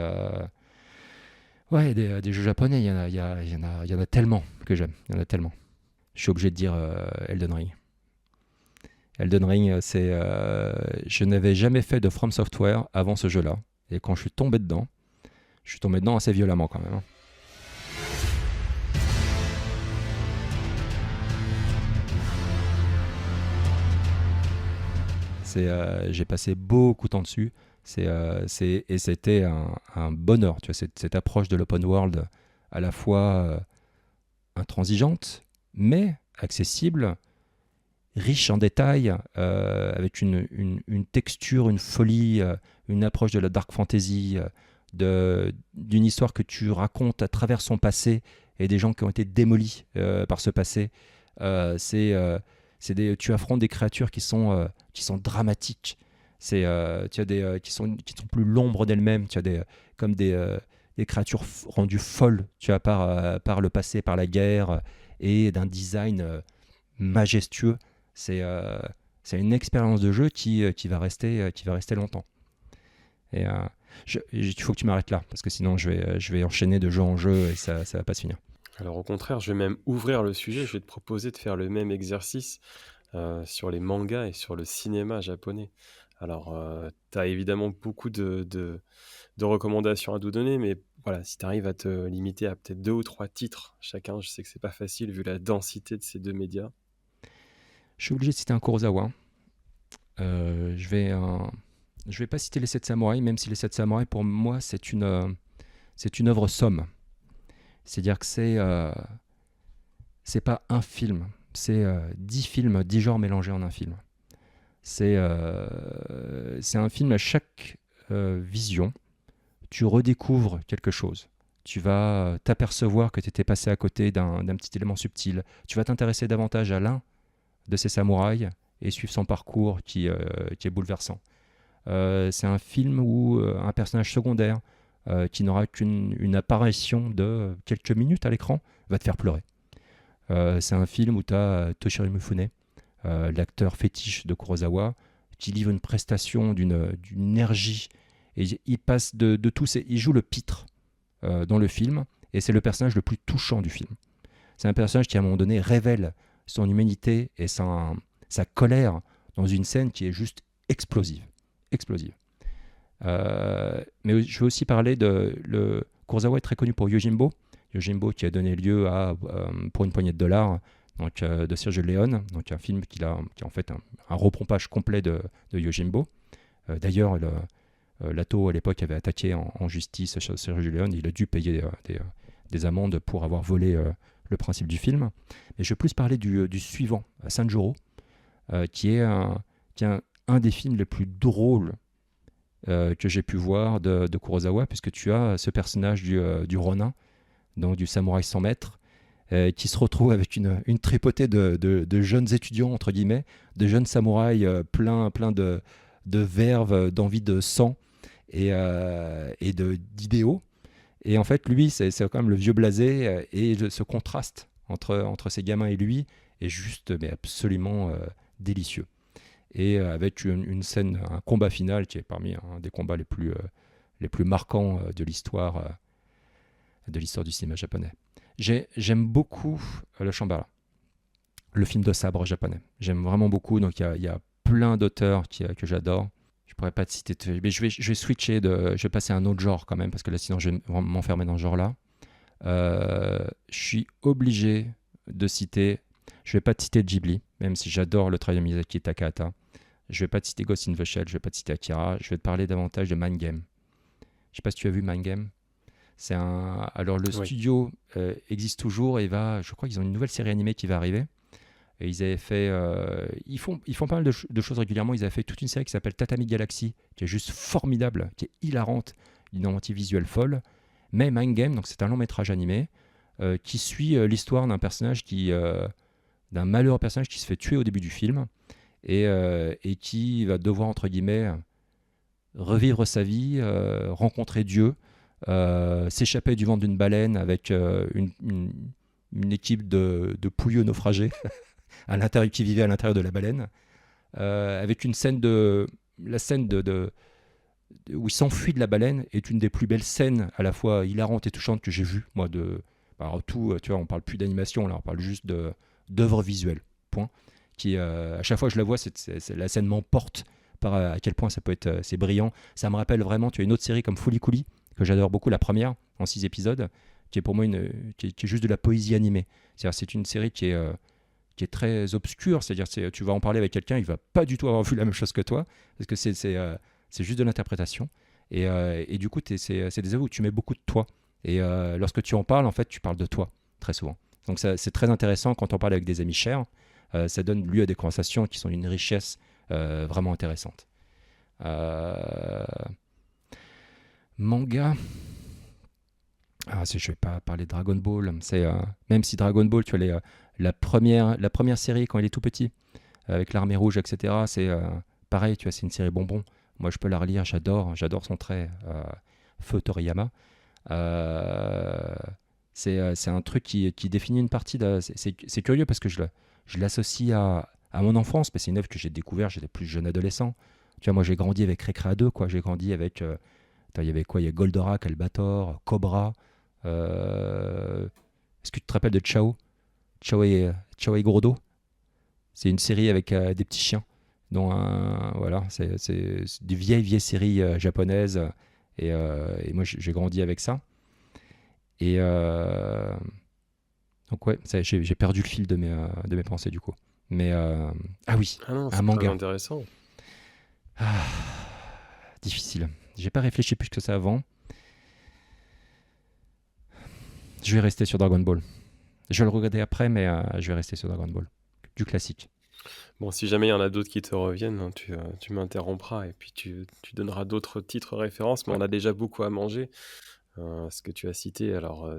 S2: des jeux japonais, il y en a tellement que j'aime, il y en a tellement. Je suis obligé de dire Elden Ring. Elden Ring, je n'avais jamais fait de From Software avant ce jeu-là, et quand je suis tombé dedans assez violemment quand même. J'ai passé beaucoup de temps dessus. Et c'était un bonheur. Tu vois, cette approche de l'open world à la fois intransigeante, mais accessible, riche en détails, avec une texture, une folie, une approche de la dark fantasy, d'une histoire que tu racontes à travers son passé et des gens qui ont été démolis par ce passé. Tu affrontes des créatures qui sont dramatiques. Tu as qui sont plus l'ombre d'elles-mêmes. Tu as comme des créatures rendues folles, tu vois, par le passé, par la guerre, et d'un design majestueux. C'est une expérience de jeu qui va rester longtemps. Et il faut que tu m'arrêtes là, parce que sinon je vais enchaîner de jeu en jeu et ça va pas se finir.
S1: Alors au contraire, je vais même ouvrir le sujet, je vais te proposer de faire le même exercice sur les mangas et sur le cinéma japonais. Alors, tu as évidemment beaucoup de recommandations à nous donner, mais voilà, si tu arrives à te limiter à peut-être 2 ou 3 titres chacun, je sais que c'est pas facile vu la densité de ces deux médias.
S2: Je suis obligé de citer un Kurosawa. Je vais pas citer les 7 samouraïs, même si les 7 samouraïs, pour moi, c'est une œuvre somme. C'est-à-dire que c'est pas un film, c'est 10 films, 10 genres mélangés en un film. C'est un film, à chaque vision, tu redécouvres quelque chose. Tu vas t'apercevoir que tu étais passé à côté d'un petit élément subtil. Tu vas t'intéresser davantage à l'un de ces samouraïs et suivre son parcours qui est bouleversant. C'est un film où un personnage secondaire qui n'aura qu'une apparition de quelques minutes à l'écran va te faire pleurer. C'est un film où tu as Toshiro Mifune, l'acteur fétiche de Kurosawa, qui livre une prestation d'une énergie, et il passe de tout. Il joue le pitre dans le film, et c'est le personnage le plus touchant du film. C'est un personnage qui à un moment donné révèle son humanité et sa colère dans une scène qui est juste explosive. Mais je veux aussi parler Kurosawa est très connu pour Yojimbo qui a donné lieu à Pour une poignée de dollars, donc, de Sergio Leone, donc un film qui est en fait un repompage complet de Yojimbo. D'ailleurs, l'Ato à l'époque avait attaqué en justice Sergio Leone. Il a dû payer des amendes pour avoir volé le principe du film. Mais je veux plus parler du suivant, Sanjuro, qui est un des films les plus drôles que j'ai pu voir de Kurosawa, puisque tu as ce personnage du Ronin, donc du samouraï sans maître, qui se retrouve avec une tripotée de jeunes étudiants, entre guillemets, de jeunes samouraïs plein de verve, d'envie de sang et d'idéaux. Et en fait, lui, c'est quand même le vieux blasé, et ce contraste entre ces gamins et lui est juste mais absolument délicieux. Et avec une scène, un combat final qui est parmi un des combats les plus marquants de l'histoire du cinéma japonais. J'aime beaucoup le Shambhala, le film de sabre japonais. J'aime vraiment beaucoup, donc il y a plein d'auteurs que j'adore. Je pourrais pas te citer, mais je vais switcher, je vais passer à un autre genre quand même, parce que là sinon je vais m'enfermer dans ce genre-là. Je suis obligé de citer, je vais pas te citer Ghibli, même si j'adore le travail de Miyazaki et Takahata. Je vais pas te citer Ghost in the Shell, je vais pas te citer Akira, je vais te parler davantage de Mind Game. Je sais pas si tu as vu Mind Game. Alors le
S1: Oui.
S2: studio existe toujours et je crois qu'ils ont une nouvelle série animée qui va arriver. Et ils avaient fait, ils font pas mal de choses régulièrement. Ils avaient fait toute une série qui s'appelle Tatami Galaxy, qui est juste formidable, qui est hilarante, d'une inventive visuelle folle. Mais Mind Game, donc c'est un long métrage animé qui suit l'histoire d'un malheureux personnage qui se fait tuer au début du film et qui va devoir entre guillemets revivre sa vie, rencontrer Dieu, s'échapper du ventre d'une baleine avec une équipe de pouilleux naufragés qui vivaient à l'intérieur de la baleine, avec une scène où il s'enfuit de la baleine est une des plus belles scènes à la fois hilarantes et touchantes que j'ai vues, moi. Alors tout, tu vois, on parle plus d'animation, là, on parle juste d'œuvre visuelle, point. Qui, à chaque fois que je la vois, la scène m'emporte par à quel point ça peut être, c'est brillant. Ça me rappelle vraiment, tu as une autre série comme Fooly Cooly, que j'adore beaucoup, la première, en 6 épisodes, qui est pour moi qui est juste de la poésie animée. C'est une série qui est très obscure, c'est-à-dire tu vas en parler avec quelqu'un, il va pas du tout avoir vu la même chose que toi, parce que c'est juste de l'interprétation. Et du coup, c'est des œuvres où tu mets beaucoup de toi. Et lorsque tu en parles, en fait, tu parles de toi, très souvent. Donc c'est très intéressant quand on parle avec des amis chers. Ça donne lieu à des conversations qui sont d'une richesse vraiment intéressante. Manga. Je vais pas parler de Dragon Ball. Même si Dragon Ball, tu as la première série quand il est tout petit, avec l'armée rouge, etc. C'est pareil, tu vois, c'est une série bonbon. Moi, je peux la relire, j'adore son trait. Feu Toriyama. C'est un truc qui définit une partie c'est curieux parce que je l'associe à mon enfance, mais c'est une œuvre que j'ai découvert, j'étais plus jeune adolescent. Tu vois, moi j'ai grandi avec Recrea 2, quoi. J'ai grandi avec il y avait quoi? Il y a Goldorak, Albator, Cobra. Est-ce que tu te rappelles de Chao et Gordo? C'est une série avec des petits chiens. Voilà, c'est des vieilles séries japonaises. Et moi, j'ai grandi avec ça. Et donc, ouais, j'ai perdu le fil de mes pensées, du coup. Mais, ah oui,
S1: Ah non,
S2: un
S1: c'est très
S2: manga.
S1: intéressant.
S2: Ah, difficile. J'ai pas réfléchi plus que ça avant. Je vais rester sur Dragon Ball. Je vais le regarder après, mais je vais rester sur Dragon Ball. Du classique.
S1: Bon, si jamais il y en a d'autres qui te reviennent, hein, tu m'interrompras et puis tu donneras d'autres titres références, mais
S2: Ouais.
S1: on a déjà beaucoup à manger. Ce que tu as cité, alors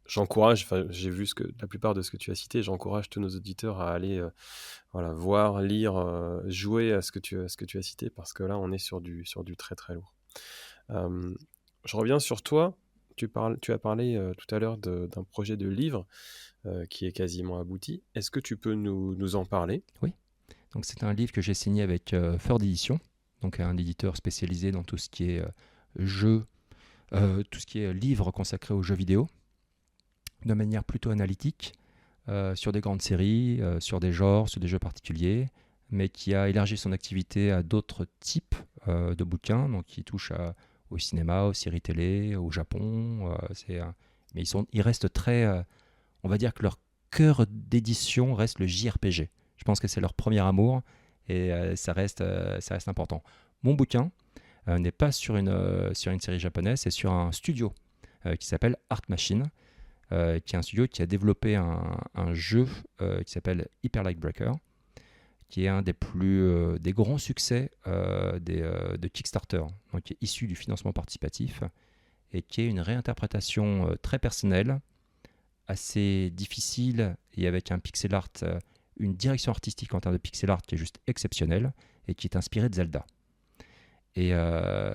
S1: j'encourage, enfin, j'ai vu la plupart de ce que tu as cité, j'encourage tous nos auditeurs à aller voilà, voir, lire, jouer à ce que tu as cité, parce que là, on est sur du très très lourd. Je reviens sur toi. Tu as parlé tout à l'heure d'un projet de livre qui est quasiment abouti. Est-ce que tu peux nous en parler?
S2: Oui. Donc, c'est un livre que j'ai signé avec Feur d'édition, donc un éditeur spécialisé dans tout ce qui est tout ce qui est livre consacré aux jeux vidéo, de manière plutôt analytique, sur des grandes séries, sur des genres, sur des jeux particuliers, mais qui a élargi son activité à d'autres types de bouquins, donc qui touchent au cinéma, aux séries télé, au Japon. Mais ils restent très... on va dire que leur cœur d'édition reste le JRPG. Je pense que c'est leur premier amour et ça reste important. Mon bouquin n'est pas sur une série japonaise, c'est sur un studio qui s'appelle Art Machine, qui est un studio qui a développé un jeu qui s'appelle Hyper Light Breaker, qui est un des grands succès de Kickstarter, donc qui est issu du financement participatif et qui est une réinterprétation très personnelle, assez difficile et avec un pixel art, une direction artistique en termes de pixel art qui est juste exceptionnelle et qui est inspirée de Zelda. Et, euh,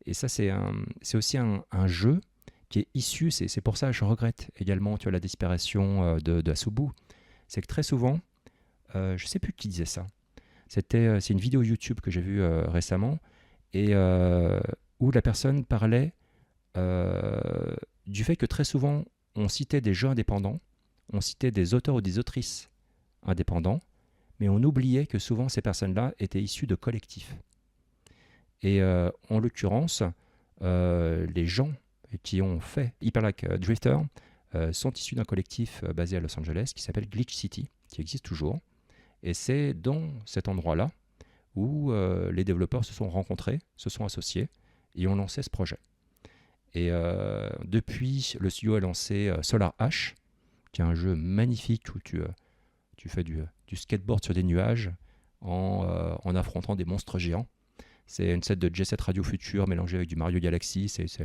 S2: et ça, c'est aussi un jeu qui est issu, c'est pour ça que je regrette également la disparition de Asubu. C'est que très souvent, je ne sais plus qui disait ça, c'est une vidéo YouTube que j'ai vue récemment, et où la personne parlait du fait que très souvent, on citait des jeux indépendants, on citait des auteurs ou des autrices indépendants, mais on oubliait que souvent ces personnes-là étaient issues de collectifs. Et en l'occurrence, les gens qui ont fait Hyper Light Drifter sont issus d'un collectif basé à Los Angeles qui s'appelle Glitch City, qui existe toujours. Et c'est dans cet endroit-là où les développeurs se sont rencontrés, se sont associés et ont lancé ce projet. Et depuis, le studio a lancé Solar Ash, qui est un jeu magnifique où tu fais du skateboard sur des nuages en affrontant des monstres géants. C'est une set de Jet Set Radio Future mélangée avec du Mario Galaxy. C'est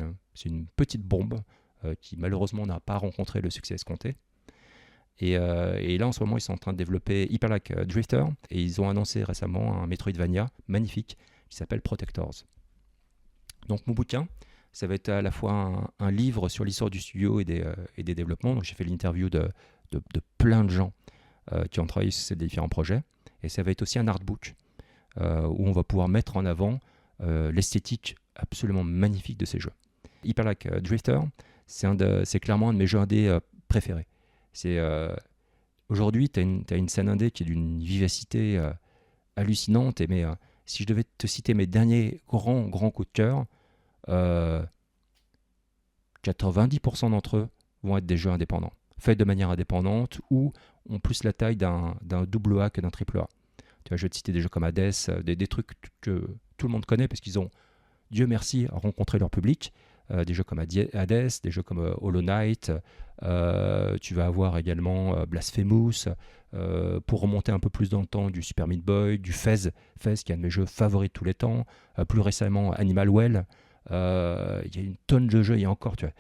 S2: une petite bombe qui malheureusement n'a pas rencontré le succès escompté. Et là, en ce moment, ils sont en train de développer Hyper Light Drifter et ils ont annoncé récemment un Metroidvania magnifique qui s'appelle Protectors. Donc mon bouquin, ça va être à la fois un livre sur l'histoire du studio et des développements. Donc j'ai fait l'interview de plein de gens qui ont travaillé sur ces différents projets. Et ça va être aussi un artbook où on va pouvoir mettre en avant l'esthétique absolument magnifique de ces jeux. Hyper Light Drifter, c'est clairement un de mes jeux indés préférés. Aujourd'hui, tu as une scène indé qui est d'une vivacité hallucinante. Mais si je devais te citer mes derniers grands coups de cœur, 90% d'entre eux vont être des jeux indépendants, faits de manière indépendante ou ont plus la taille d'un double A que d'un triple A. Tu vois, je vais te citer des jeux comme Hades, des trucs que tout le monde connaît parce qu'ils ont, Dieu merci, rencontré leur public. Des jeux comme Hades, des jeux comme Hollow Knight. Tu vas avoir également Blasphemous. Pour remonter un peu plus dans le temps, du Super Meat Boy, du Fez qui est un de mes jeux favoris de tous les temps. Plus récemment, Animal Well. Il y a une tonne de jeux. Il y a encore, tu vois,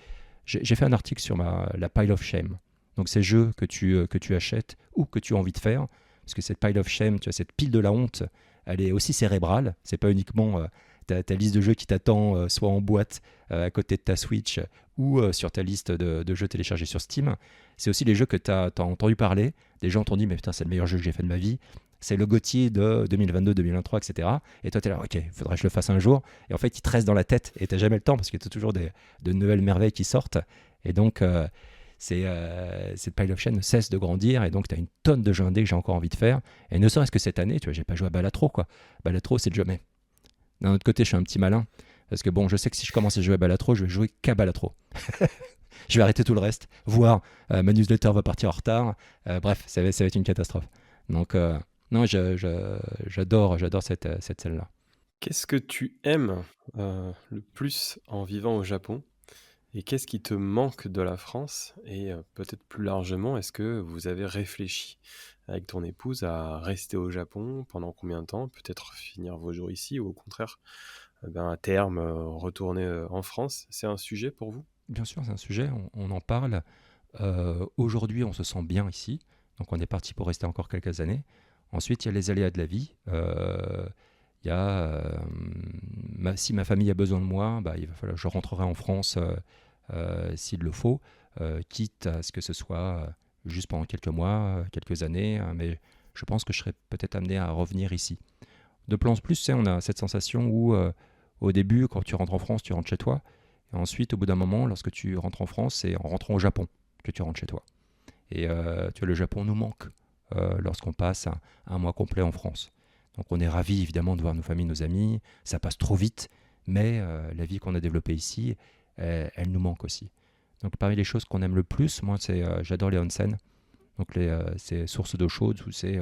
S2: j'ai fait un article sur la Pile of Shame. Donc ces jeux que tu achètes ou que tu as envie de faire. Parce que cette Pile of Shame, tu vois, cette pile de la honte, elle est aussi cérébrale. C'est pas uniquement ta liste de jeux qui t'attend soit en boîte à côté de ta Switch ou sur ta liste de jeux téléchargés sur Steam. C'est aussi les jeux que tu as entendu parler. Des gens t'ont dit, mais putain, c'est le meilleur jeu que j'ai fait de ma vie. C'est le GOTY de 2022, 2023, etc. Et toi, tu es là, ok, il faudrait que je le fasse un jour. Et en fait, il te reste dans la tête et tu n'as jamais le temps parce qu'il y a toujours de nouvelles merveilles qui sortent. Et donc, cette Pile of Shame ne cesse de grandir. Et donc, tu as une tonne de jeux indés que j'ai encore envie de faire. Et ne serait-ce que cette année, tu vois, j'ai pas joué à Balatro, quoi. Balatro, c'est le jeu, mais d'un autre côté, je suis un petit malin. Parce que bon, je sais que si je commence à jouer à Balatro, je vais jouer qu'à Balatro. Je vais arrêter tout le reste. Voire ma newsletter va partir en retard. Bref, ça va être une catastrophe. Donc, non, j'adore cette scène-là.
S1: Qu'est-ce que tu aimes le plus en vivant au Japon? Et qu'est-ce qui te manque de la France? Et peut-être plus largement, est-ce que vous avez réfléchi avec ton épouse à rester au Japon pendant combien de temps? Peut-être finir vos jours ici ou au contraire, à terme, retourner en France? C'est un sujet pour vous?
S2: Bien sûr, c'est un sujet, on en parle. Aujourd'hui, on se sent bien ici. Donc, on est parti pour rester encore quelques années. Ensuite, il y a les aléas de la vie. Il y a, si ma famille a besoin de moi, il va falloir, je rentrerai en France s'il le faut, quitte à ce que ce soit juste pendant quelques mois, quelques années, mais je pense que je serai peut-être amené à revenir ici. De plus en plus, tu sais, on a cette sensation où au début, quand tu rentres en France, tu rentres chez toi, et ensuite, au bout d'un moment, lorsque tu rentres en France, c'est en rentrant au Japon que tu rentres chez toi. Et tu vois, le Japon nous manque lorsqu'on passe un mois complet en France. Donc on est ravis évidemment de voir nos familles, nos amis, ça passe trop vite, mais la vie qu'on a développée ici, elle nous manque aussi. Donc parmi les choses qu'on aime le plus, moi j'adore les onsen, donc ces sources d'eau chaude où c'est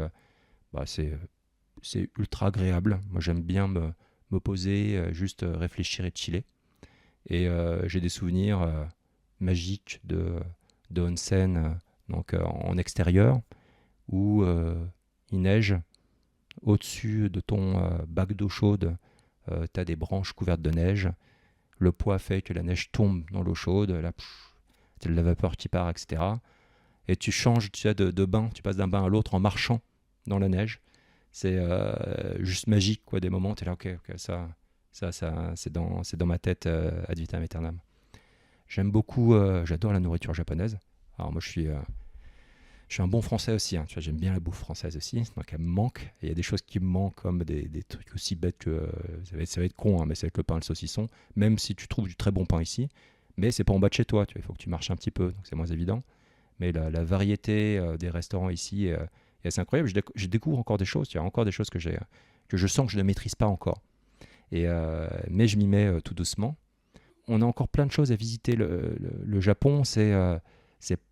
S2: ultra agréable. Moi j'aime bien me poser, juste réfléchir et chiller. Et j'ai des souvenirs magiques de onsen donc en extérieur où il neige. Au-dessus de ton bac d'eau chaude, tu as des branches couvertes de neige. Le poids fait que la neige tombe dans l'eau chaude. Là, tu as de la vapeur qui part, etc. Et tu changes de bain, tu passes d'un bain à l'autre en marchant dans la neige. C'est juste magique, quoi, des moments, tu es là, ok, ça c'est dans ma tête ad vitam aeternam. J'aime beaucoup, j'adore la nourriture japonaise. Alors moi je suis un bon français aussi, hein, tu vois, j'aime bien la bouffe française aussi, donc elle me manque. Et il y a des choses qui me manquent, comme des trucs aussi bêtes que, ça va être con, hein, mais ça va être le pain et le saucisson, même si tu trouves du très bon pain ici, mais c'est pas en bas de chez toi, tu vois, il faut que tu marches un petit peu, donc c'est moins évident. Mais la variété des restaurants ici est assez incroyable. Je découvre encore des choses, il y a encore des choses que je sens que je ne maîtrise pas encore. Mais je m'y mets tout doucement. On a encore plein de choses à visiter. Le Japon, c'est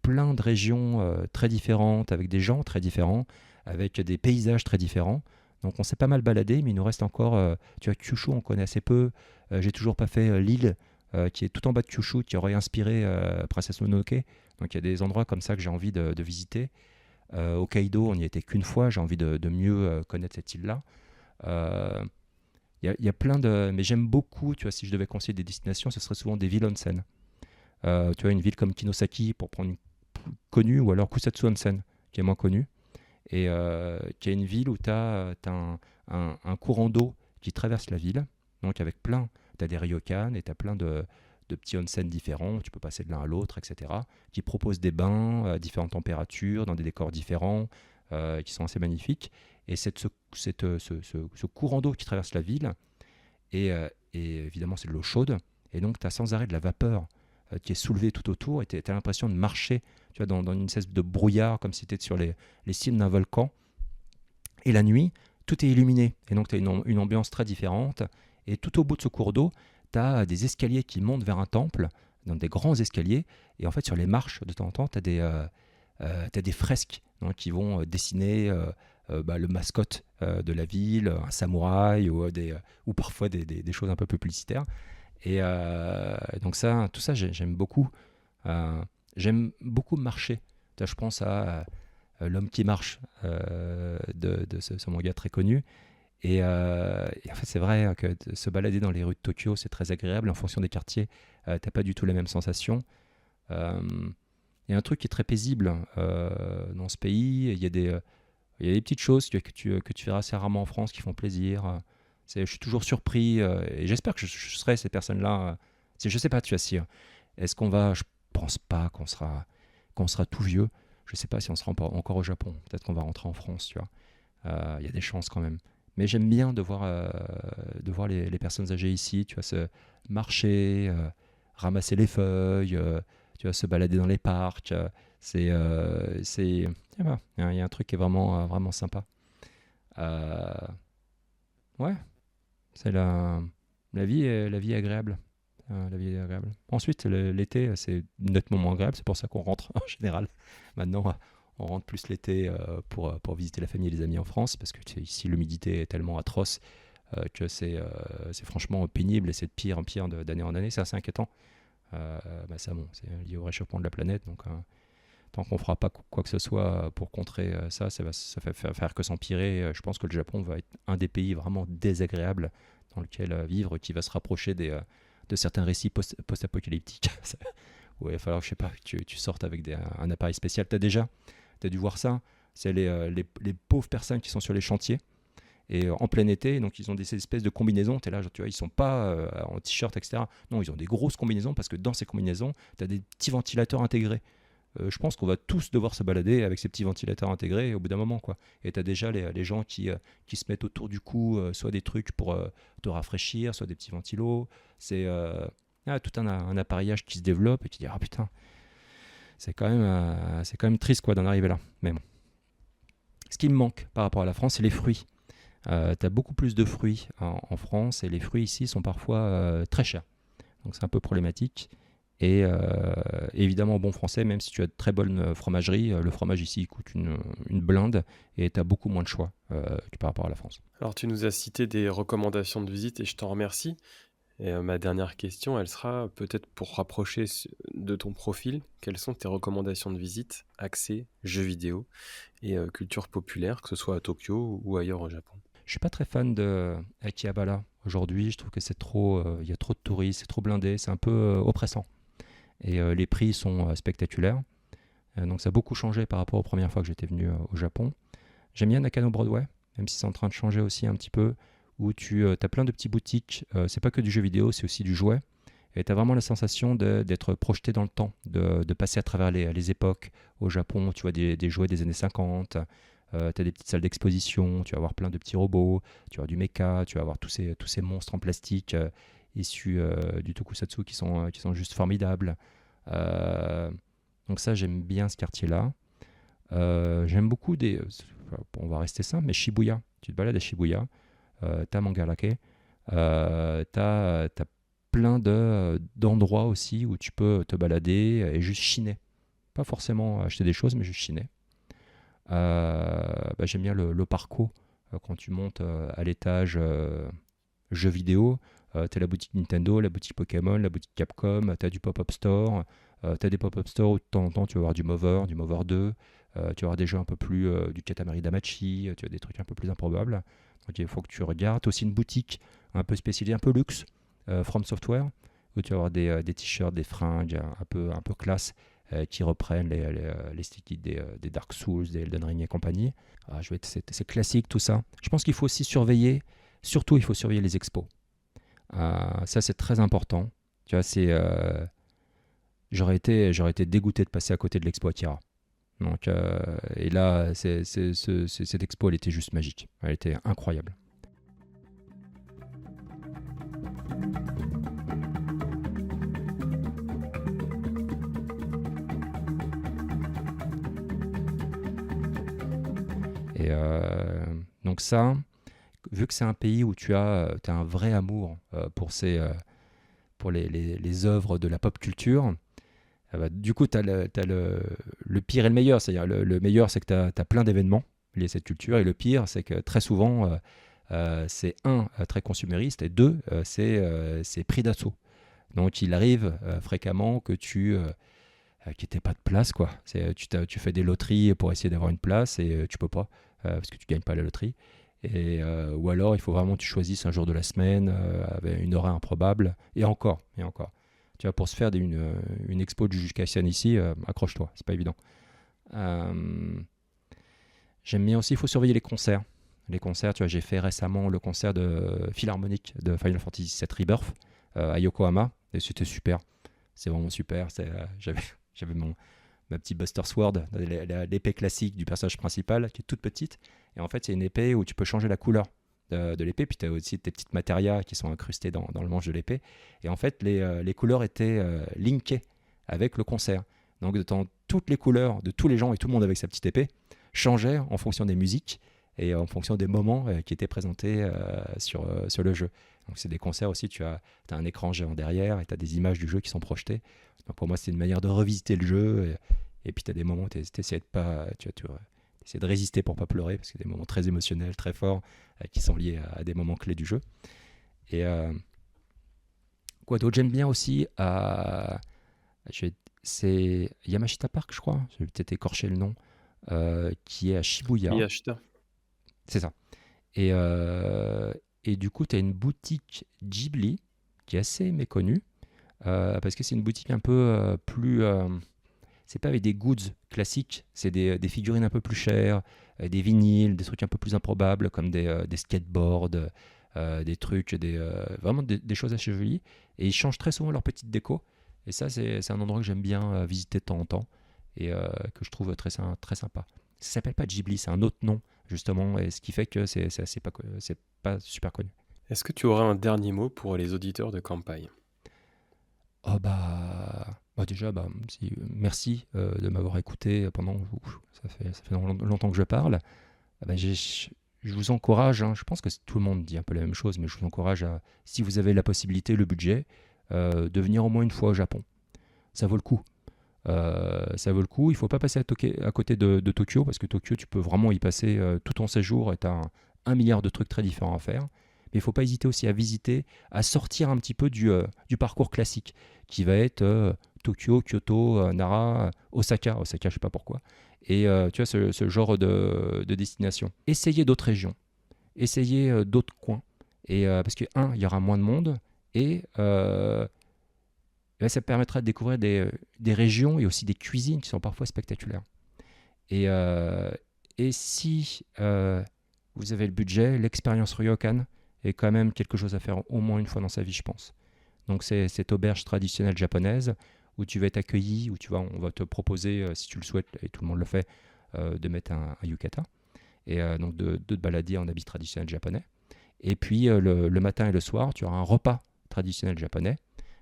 S2: plein de régions très différentes, avec des gens très différents, avec des paysages très différents. Donc on s'est pas mal baladé, mais il nous reste encore, tu vois, Kyushu, on connaît assez peu. J'ai toujours pas fait l'île qui est tout en bas de Kyushu, qui aurait inspiré Princesse Mononoke. Donc il y a des endroits comme ça que j'ai envie de visiter. Hokkaido, on n'y était qu'une fois, j'ai envie de mieux connaître cette île-là. Euh, il y a plein de... Mais j'aime beaucoup, tu vois, si je devais conseiller des destinations, ce serait souvent des villes onsen. Tu vois, une ville comme Kinosaki, pour prendre une plus connue, ou alors Kusatsu Onsen, qui est moins connue, et qui est une ville où tu as un courant d'eau qui traverse la ville, donc avec plein, tu as des ryokan, et tu as plein de petits onsen différents, tu peux passer de l'un à l'autre, etc., qui proposent des bains à différentes températures, dans des décors différents, qui sont assez magnifiques. Et ce courant d'eau qui traverse la ville, et évidemment c'est de l'eau chaude, et donc tu as sans arrêt de la vapeur qui est soulevée tout autour, et tu as l'impression de marcher, tu vois, dans une espèce de brouillard, comme si tu étais sur les cimes d'un volcan. Et la nuit, tout est illuminé, et donc tu as une ambiance très différente. Et tout au bout de ce cours d'eau, tu as des escaliers qui montent vers un temple, dans des grands escaliers, et en fait sur les marches, de temps en temps, tu as des fresques, hein, qui vont dessiner le mascotte de la ville, un samouraï, ou parfois des choses un peu plus publicitaires. Donc ça, tout ça, j'aime beaucoup. J'aime beaucoup marcher. Je pense à L'homme qui marche de ce manga très connu. Et en fait, c'est vrai que se balader dans les rues de Tokyo, c'est très agréable. En fonction des quartiers, t'as pas du tout la même sensation. Euh, Il y a un truc qui est très paisible dans ce pays. Il y a des petites choses que tu verras assez rarement en France qui font plaisir. Je suis toujours surpris et j'espère que je serai ces personnes-là. Je sais pas, tu vois, si est-ce qu'on va, je pense pas qu'on sera tout vieux. Je sais pas si on sera encore au Japon. Peut-être qu'on va rentrer en France, tu vois. Il y a des chances quand même. Mais j'aime bien de voir les personnes âgées ici, tu vois, se marcher, ramasser les feuilles, tu vois, se balader dans les parcs. Je sais pas, il y a un truc qui est vraiment sympa. Euh, ouais, c'est la vie est agréable. La vie est agréable. Ensuite, l'été, c'est nettement moins agréable. C'est pour ça qu'on rentre en général. Maintenant, on rentre plus l'été pour visiter la famille et les amis en France, parce que tu sais, ici, l'humidité est tellement atroce que c'est franchement pénible, et c'est de pire en pire d'année en année. C'est assez inquiétant. Ça, bon, c'est lié au réchauffement de la planète. Donc, tant qu'on ne fera pas quoi que ce soit pour contrer ça va faire que s'empirer. Je pense que le Japon va être un des pays vraiment désagréables dans lequel vivre, qui va se rapprocher de certains récits post-apocalyptiques. Où il va falloir, je sais pas, que tu sortes avec un appareil spécial. T'as dû voir ça. C'est les pauvres personnes qui sont sur les chantiers. Et en plein été, donc ils ont des espèces de combinaisons. T'es là, genre, tu vois, ils sont pas en t-shirt, etc. Non, ils ont des grosses combinaisons, parce que dans ces combinaisons, tu as des petits ventilateurs intégrés. Je pense qu'on va tous devoir se balader avec ces petits ventilateurs intégrés au bout d'un moment, quoi. Et tu as déjà les gens qui se mettent autour du cou, soit des trucs pour te rafraîchir, soit des petits ventilos. Tout un appareillage qui se développe, et tu dis, ah putain, c'est quand même triste, quoi, d'en arriver là. Mais bon. Ce qui me manque par rapport à la France, c'est les fruits. Tu as beaucoup plus de fruits en France, et les fruits ici sont parfois très chers. Donc c'est un peu problématique. Et évidemment, en bon français, même si tu as de très bonnes fromageries, le fromage ici coûte une blinde, et tu as beaucoup moins de choix que par rapport à la France.
S1: Alors, tu nous as cité des recommandations de visite et je t'en remercie. Et ma dernière question, elle sera peut-être pour rapprocher de ton profil, quelles sont tes recommandations de visite axées jeux vidéo et culture populaire, que ce soit à Tokyo ou ailleurs au Japon?
S2: Je suis pas très fan de Akihabara aujourd'hui. Je trouve que c'est trop, il y a trop de touristes, c'est trop blindé, c'est un peu oppressant. Et les prix sont spectaculaires. Donc ça a beaucoup changé par rapport aux premières fois que j'étais venu au Japon. J'aime bien Nakano Broadway, même si c'est en train de changer aussi un petit peu, où tu as plein de petites boutiques. C'est pas que du jeu vidéo, c'est aussi du jouet. Et tu as vraiment la sensation d'être projeté dans le temps, de passer à travers les époques. Au Japon, tu vois des jouets des années 50, tu as des petites salles d'exposition, tu vas avoir plein de petits robots, tu vas avoir du mecha, tu vas avoir tous ces monstres en plastique issus du tokusatsu qui sont juste formidables. Euh, donc ça, j'aime bien ce quartier-là. J'aime beaucoup on va rester simple, mais Shibuya. Tu te balades à Shibuya, t'as Mangarake, t'as plein d'endroits aussi où tu peux te balader et juste chiner. Pas forcément acheter des choses, mais juste chiner. J'aime bien le parcours quand tu montes à l'étage jeux vidéo. Tu as la boutique Nintendo, la boutique Pokémon, la boutique Capcom, tu as du pop-up store. Tu as des pop-up stores où de temps en temps tu vas avoir du Mover 2. Tu vas avoir des jeux un peu plus du Katamari Damacy, tu as des trucs un peu plus improbables. Donc il faut que tu regardes. Tu as aussi une boutique un peu spécialisée, un peu luxe, From Software, où tu vas avoir des t-shirts, des fringues un peu classe qui reprennent les styles des Dark Souls, des Elden Ring et compagnie. C'est classique tout ça. Je pense qu'il faut aussi surveiller, surtout il faut surveiller les expos. Ça c'est très important. Tu vois, j'aurais été dégoûté de passer à côté de l'expo Akira. Donc, et là, cette expo, elle était juste magique. Elle était incroyable. Et donc ça, vu que c'est un pays où tu as un vrai amour pour les œuvres de la pop culture, du coup, tu as le pire et le meilleur. C'est-à-dire, le meilleur, c'est que tu as plein d'événements liés à cette culture. Et le pire, c'est que très souvent, c'est très consumériste. Et deux, c'est pris d'assaut. Donc, il arrive fréquemment que qu'il n'y ait pas de place, quoi. Tu fais des loteries pour essayer d'avoir une place et tu peux pas parce que tu gagnes pas la loterie. Ou alors, il faut vraiment que tu choisisses un jour de la semaine avec une horaire improbable. Et encore. Tu vois, pour se faire une expo de Jujutsu Kaisen ici, accroche-toi, c'est pas évident. J'aime bien aussi, il faut surveiller les concerts. Les concerts, tu vois, j'ai fait récemment le concert de Philharmonique de Final Fantasy VII Rebirth à Yokohama, et c'était super. C'est vraiment super. J'avais ma petite Buster Sword, l'épée classique du personnage principal, qui est toute petite. Et en fait, c'est une épée où tu peux changer la couleur de l'épée, puis tu as aussi tes petites matérias qui sont incrustées dans le manche de l'épée. Et en fait, les couleurs étaient linkées avec le concert. Donc, toutes les couleurs de tous les gens et tout le monde avec sa petite épée changeaient en fonction des musiques et en fonction des moments qui étaient présentés sur le jeu. Donc, c'est des concerts aussi, tu as un écran géant derrière et tu as des images du jeu qui sont projetées. Donc, pour moi, c'est une manière de revisiter le jeu. Et puis, tu as des moments où tu essaies de résister pour pas pleurer, parce que c'est des moments très émotionnels, très forts, qui sont liés à des moments clés du jeu. Et quoi d'autre, j'aime bien aussi, c'est Yamashita Park, je crois, j'ai peut-être écorché le nom, qui est à Shibuya.
S1: Miyashita.
S2: C'est ça. Et du coup, tu as une boutique Ghibli qui est assez méconnue, parce que c'est une boutique un peu plus... c'est pas avec des goods classiques, c'est des figurines un peu plus chères, des vinyles, des trucs un peu plus improbables comme des skateboards, des trucs, vraiment des choses assez jolies. Et ils changent très souvent leur petite déco. Et ça, c'est un endroit que j'aime bien visiter de temps en temps et que je trouve très, très sympa. Ça s'appelle pas Ghibli, c'est un autre nom justement, et ce qui fait que c'est pas super connu.
S1: Est-ce que tu auras un dernier mot pour les auditeurs de Kampai?
S2: Oh déjà, merci de m'avoir écouté pendant... ça fait longtemps que je parle. Je vous encourage, hein, je pense que tout le monde dit un peu la même chose, mais je vous encourage si vous avez la possibilité, le budget, de venir au moins une fois au Japon. Ça vaut le coup. Ça vaut le coup. Il ne faut pas passer à côté de Tokyo, parce que Tokyo, tu peux vraiment y passer tout ton séjour et tu as un milliard de trucs très différents à faire. Mais il ne faut pas hésiter aussi à visiter, à sortir un petit peu du parcours classique, qui va être Tokyo, Kyoto, Nara, Osaka, je ne sais pas pourquoi. Et tu vois, ce genre de destination. Essayez d'autres régions, essayez d'autres coins. Et, parce que, il y aura moins de monde, et ben, ça permettra de découvrir des régions et aussi des cuisines qui sont parfois spectaculaires. Et si vous avez le budget, l'expérience Ryokan est quand même quelque chose à faire au moins une fois dans sa vie, je pense. Donc c'est cette auberge traditionnelle japonaise où tu vas être accueilli, où on va te proposer, si tu le souhaites, et tout le monde le fait, de mettre un yukata, et donc de te balader en habit traditionnel japonais. Et puis le matin et le soir, tu auras un repas traditionnel japonais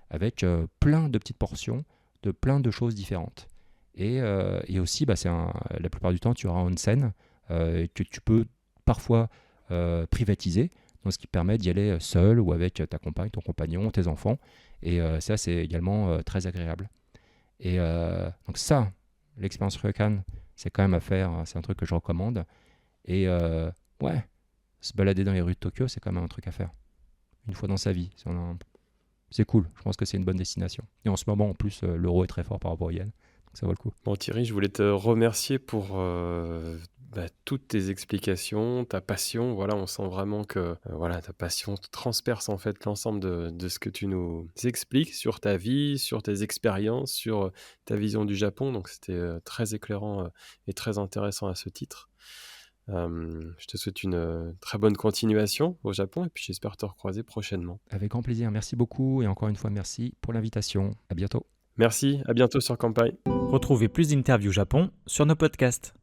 S2: avec plein de petites portions de plein de choses différentes. Et aussi, la plupart du temps, tu auras un onsen que tu peux parfois privatiser, donc ce qui permet d'y aller seul ou avec ta compagne, ton compagnon, tes enfants. Et ça, c'est également très agréable. Et donc ça, l'expérience Ryokan, c'est quand même à faire, c'est un truc que je recommande. Et ouais, se balader dans les rues de Tokyo, c'est quand même un truc à faire. Une fois dans sa vie. C'est cool, je pense que c'est une bonne destination. Et en ce moment, en plus, l'euro est très fort par rapport au yen, donc ça vaut le coup.
S1: Bon Thierry, je voulais te remercier pour toutes tes explications, ta passion. Voilà, on sent vraiment que ta passion transperce en fait l'ensemble de ce que tu nous expliques sur ta vie, sur tes expériences, sur ta vision du Japon. Donc c'était très éclairant et très intéressant à ce titre. Je te souhaite une très bonne continuation au Japon et puis j'espère te recroiser prochainement.
S2: Avec grand plaisir, merci beaucoup et encore une fois merci pour l'invitation. À bientôt.
S1: Merci, à bientôt sur Kanpai.
S3: Retrouvez plus d'interviews Japon sur nos podcasts.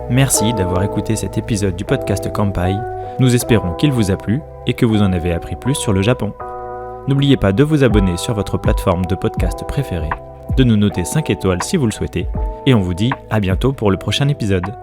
S3: Merci d'avoir écouté cet épisode du podcast Kanpai. Nous espérons qu'il vous a plu et que vous en avez appris plus sur le Japon. N'oubliez pas de vous abonner sur votre plateforme de podcast préférée, de nous noter 5 étoiles si vous le souhaitez, et on vous dit à bientôt pour le prochain épisode.